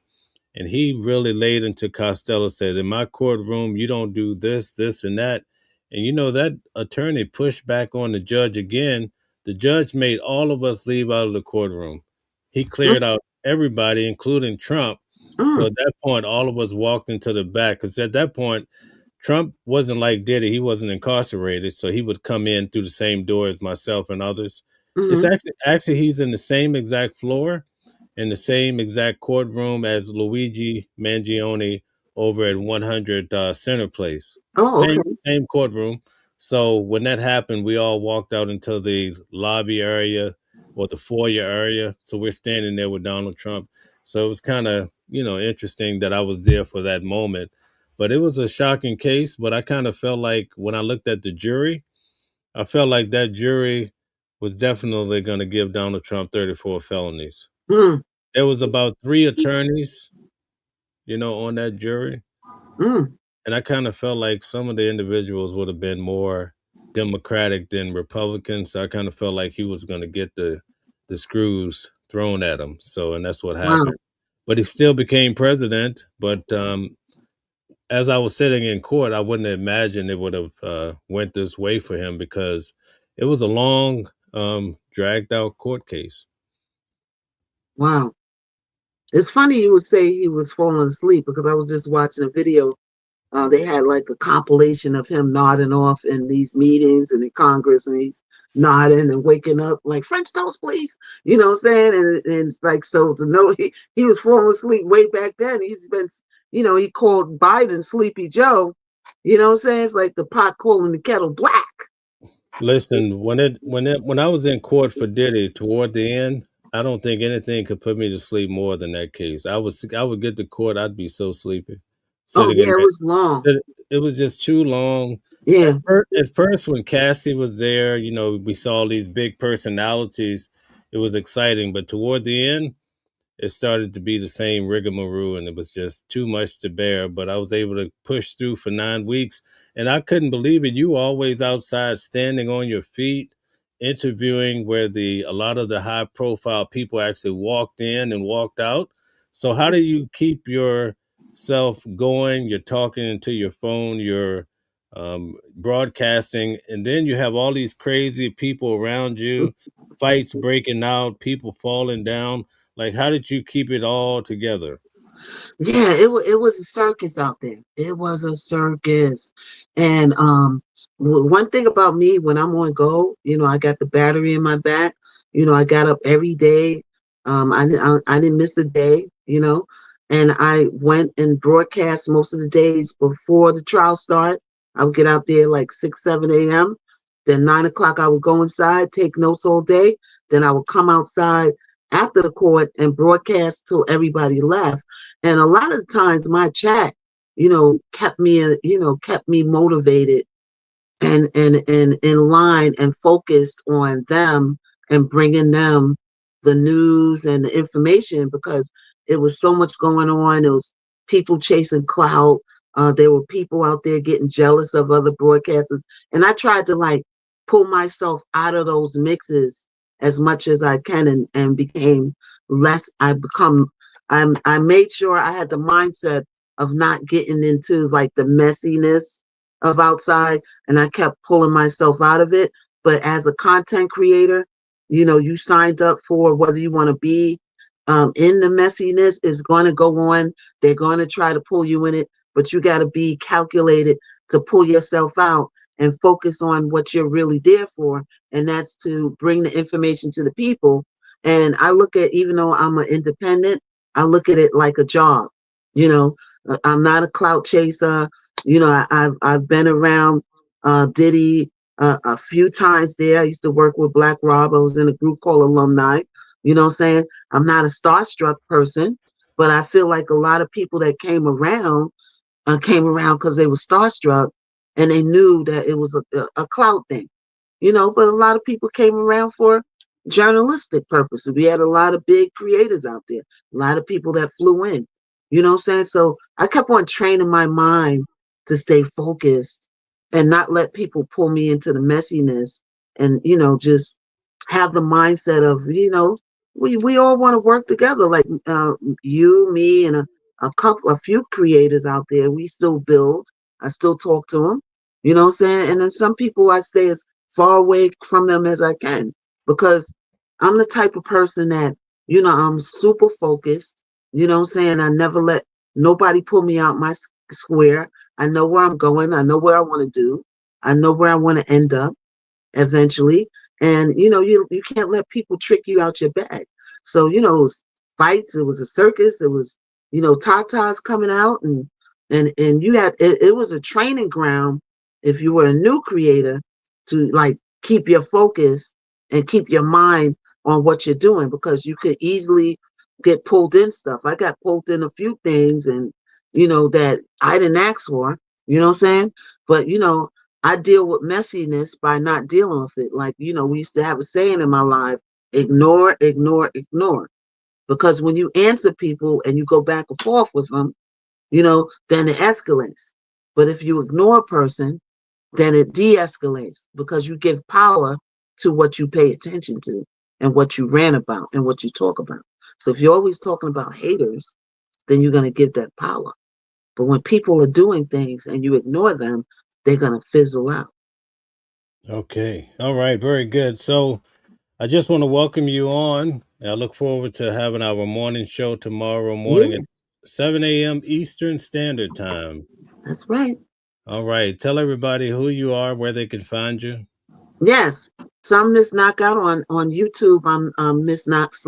And he really laid into Costello, said, in my courtroom, you don't do this, this, and that. And that attorney pushed back on the judge again. The judge made all of us leave out of the courtroom. He cleared out everybody, including Trump. So at that point, all of us walked into the back, because at that point, Trump wasn't like Diddy. He wasn't incarcerated, so he would come in through the same door as myself and others. It's actually he's in the same exact floor, in the same exact courtroom as Luigi Mangione over at 100 Center Place. Oh, okay. Same courtroom. So when that happened, we all walked out into the lobby area or the foyer area. So we're standing there with Donald Trump. So it was kind of, interesting that I was there for that moment. But it was a shocking case. But I kind of felt like when I looked at the jury, I felt like that jury was definitely going to give Donald Trump 34 felonies. There was about 3 attorneys, on that jury. And I kind of felt like some of the individuals would have been more Democratic than Republican. So I kind of felt like he was going to get the screws thrown at him. So, and that's what happened. But he still became president. But as I was sitting in court, I wouldn't imagine it would have went this way for him, because it was a long, dragged out court case. Wow. It's funny you would say he was falling asleep, because I was just watching a video. They had like a compilation of him nodding off in these meetings and in Congress, and he's nodding and waking up like, French toast, please. You know what I'm saying? And it's like, so to know he was falling asleep way back then. He's been, he called Biden Sleepy Joe. You know what I'm saying? It's like the pot calling the kettle black. Listen, when I was in court for Diddy toward the end, I don't think anything could put me to sleep more than that case. I would get to court, I'd be so sleepy. Oh yeah, it was long. It was just too long. Yeah. At first, when Cassie was there, we saw these big personalities. It was exciting, but toward the end, it started to be the same rigmarole, and it was just too much to bear. But I was able to push through for 9 weeks, and I couldn't believe it. You were always outside, standing on your feet, interviewing, where a lot of the high profile people actually walked in and walked out. So how do you keep yourself going? You're talking into your phone, you're broadcasting, and then you have all these crazy people around you, fights breaking out, people falling down. Like, how did you keep it all together? Yeah, it was a circus out there. It was a circus. And one thing about me, when I'm on go, I got the battery in my back. I got up every day. I didn't miss a day, and I went and broadcast most of the days before the trial start. I would get out there like 6, 7 a.m. Then 9 o'clock, I would go inside, take notes all day. Then I would come outside after the court and broadcast till everybody left. And a lot of times my chat, kept me motivated and in line and focused on them and bringing them the news and the information, because it was so much going on. It was people chasing clout. There were people out there getting jealous of other broadcasters. And I tried to pull myself out of those mixes as much as I can, and became less. I made sure I had the mindset of not getting into the messiness of outside, and I kept pulling myself out of it. But as a content creator, you signed up for whether you want to be in the messiness is going to go on. They're going to try to pull you in it, but you got to be calculated to pull yourself out and focus on what you're really there for, and that's to bring the information to the people. And I look at, even though I'm an independent, I look at it like a job. You know, I'm not a clout chaser. You know, I've been around Diddy a few times there. I used to work with Black Rob. I was in a group called Alumni. You know what I'm saying? I'm not a starstruck person, but I feel like a lot of people that came around because they were starstruck and they knew that it was a clout thing. You know, but a lot of people came around for journalistic purposes. We had a lot of big creators out there, a lot of people that flew in. You know what I'm saying? So I kept on training my mind to stay focused and not let people pull me into the messiness, and, you know, just have the mindset of, you know, we all want to work together, like you, me, and a few creators out there. We still build. I still talk to them. You know what I'm saying? And then some people, I stay as far away from them as I can, because I'm the type of person that, you know, I'm super focused. You know what I'm saying? I never let nobody pull me out my square. I know where I'm going. I know what I want to do. I know where I want to end up eventually. And, you know, you can't let people trick you out your bag. So, you know, it was fights. It was a circus. It was, you know, tatas coming out, and you had, it was a training ground if you were a new creator, to like keep your focus and keep your mind on what you're doing, because you could easily get pulled in stuff. I got pulled in a few things, and, you know, that I didn't ask for, you know what I'm saying? But, you know, I deal with messiness by not dealing with it. Like, you know, we used to have a saying in my life: ignore, ignore, ignore. Because when you answer people and you go back and forth with them, you know, then it escalates. But if you ignore a person, then it de-escalates, because you give power to what you pay attention to and what you rant about and what you talk about. So if you're always talking about haters, then you're going to give that power. But when people are doing things and you ignore them, they're going to fizzle out. Okay. All right. Very good. So I just want to welcome you on. I look forward to having our morning show tomorrow morning at 7 a.m. Eastern Standard Time. That's right. All right. Tell everybody who you are, where they can find you. Yes. So I'm Miss Knockout on YouTube. I'm Miss Knock /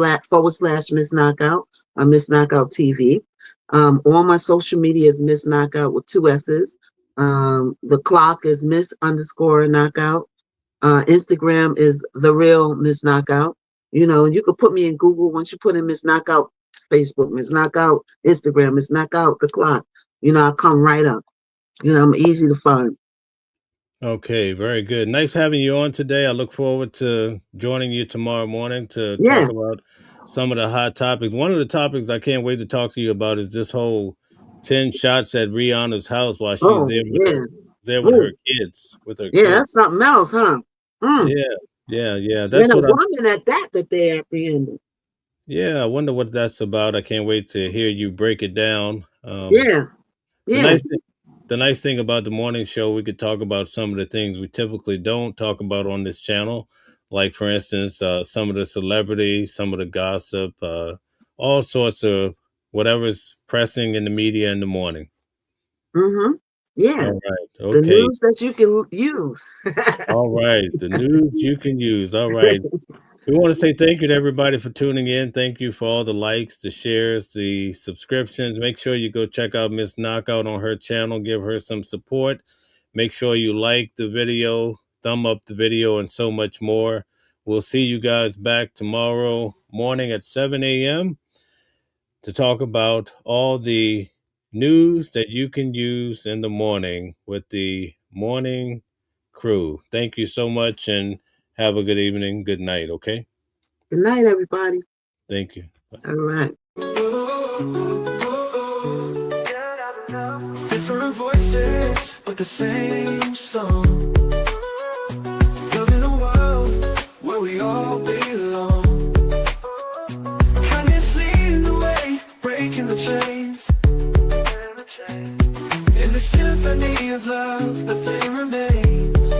Miss Knockout. I'm Miss Knockout TV. All my social media is Miss Knockout with 2 S's. The clock is Miss_Knockout. Instagram is The Real Miss Knockout. You know, you could put me in Google. Once you put in Miss Knockout, Facebook, Miss Knockout, Instagram, Miss Knockout, the clock. You know, I'll come right up. You know, I'm easy to find. Okay, very good. Nice having you on today. I look forward to joining you tomorrow morning to Yeah. talk about some of the hot topics. One of the topics I can't wait to talk to you about is this whole 10 shots at Rihanna's house while she's Oh, there with yeah. her, her kids, Yeah, kids. that's something else, huh? Yeah. And That's a what woman at that they apprehended. I wonder what that's about. I can't wait to hear you break it down. Yeah. The nice thing about the morning show, we could talk about some of the things we typically don't talk about on this channel. Like, for instance, some of the celebrities, some of the gossip, all sorts of whatever's pressing in the media in the morning. Mm-hmm. Yeah. All right. The Okay. news that you can use. All right. The news you can use. All right. We want to say thank you to everybody for tuning in. Thank you for all the likes, the shares, the subscriptions. Make sure you go check out Miss Knockout on her channel. Give her some support. Make sure you like the video, thumb up the video, and so much more. We'll see you guys back tomorrow morning at 7 a.m. to talk about all the news that you can use in the morning with the morning crew. Thank you so much, and have a good evening. Good night, okay? Good night, everybody. Thank you. All right. Different voices, but the same song. Loving a world where we all belong. Kindness leading the way, breaking the chains. In the symphony of love, the thing remains.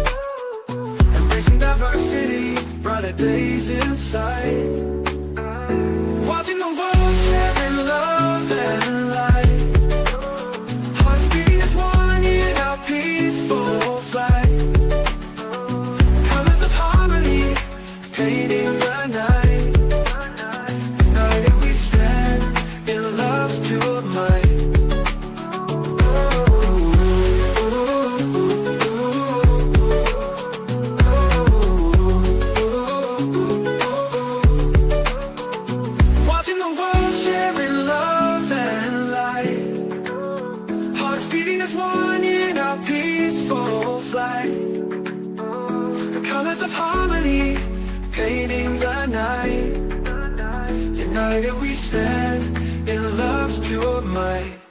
Embracing diversity, brighter days in sight. Watching the world share in love and light. Hearts beat as one in our peaceful flight. harmony, painting the night. United we stand in love's pure might.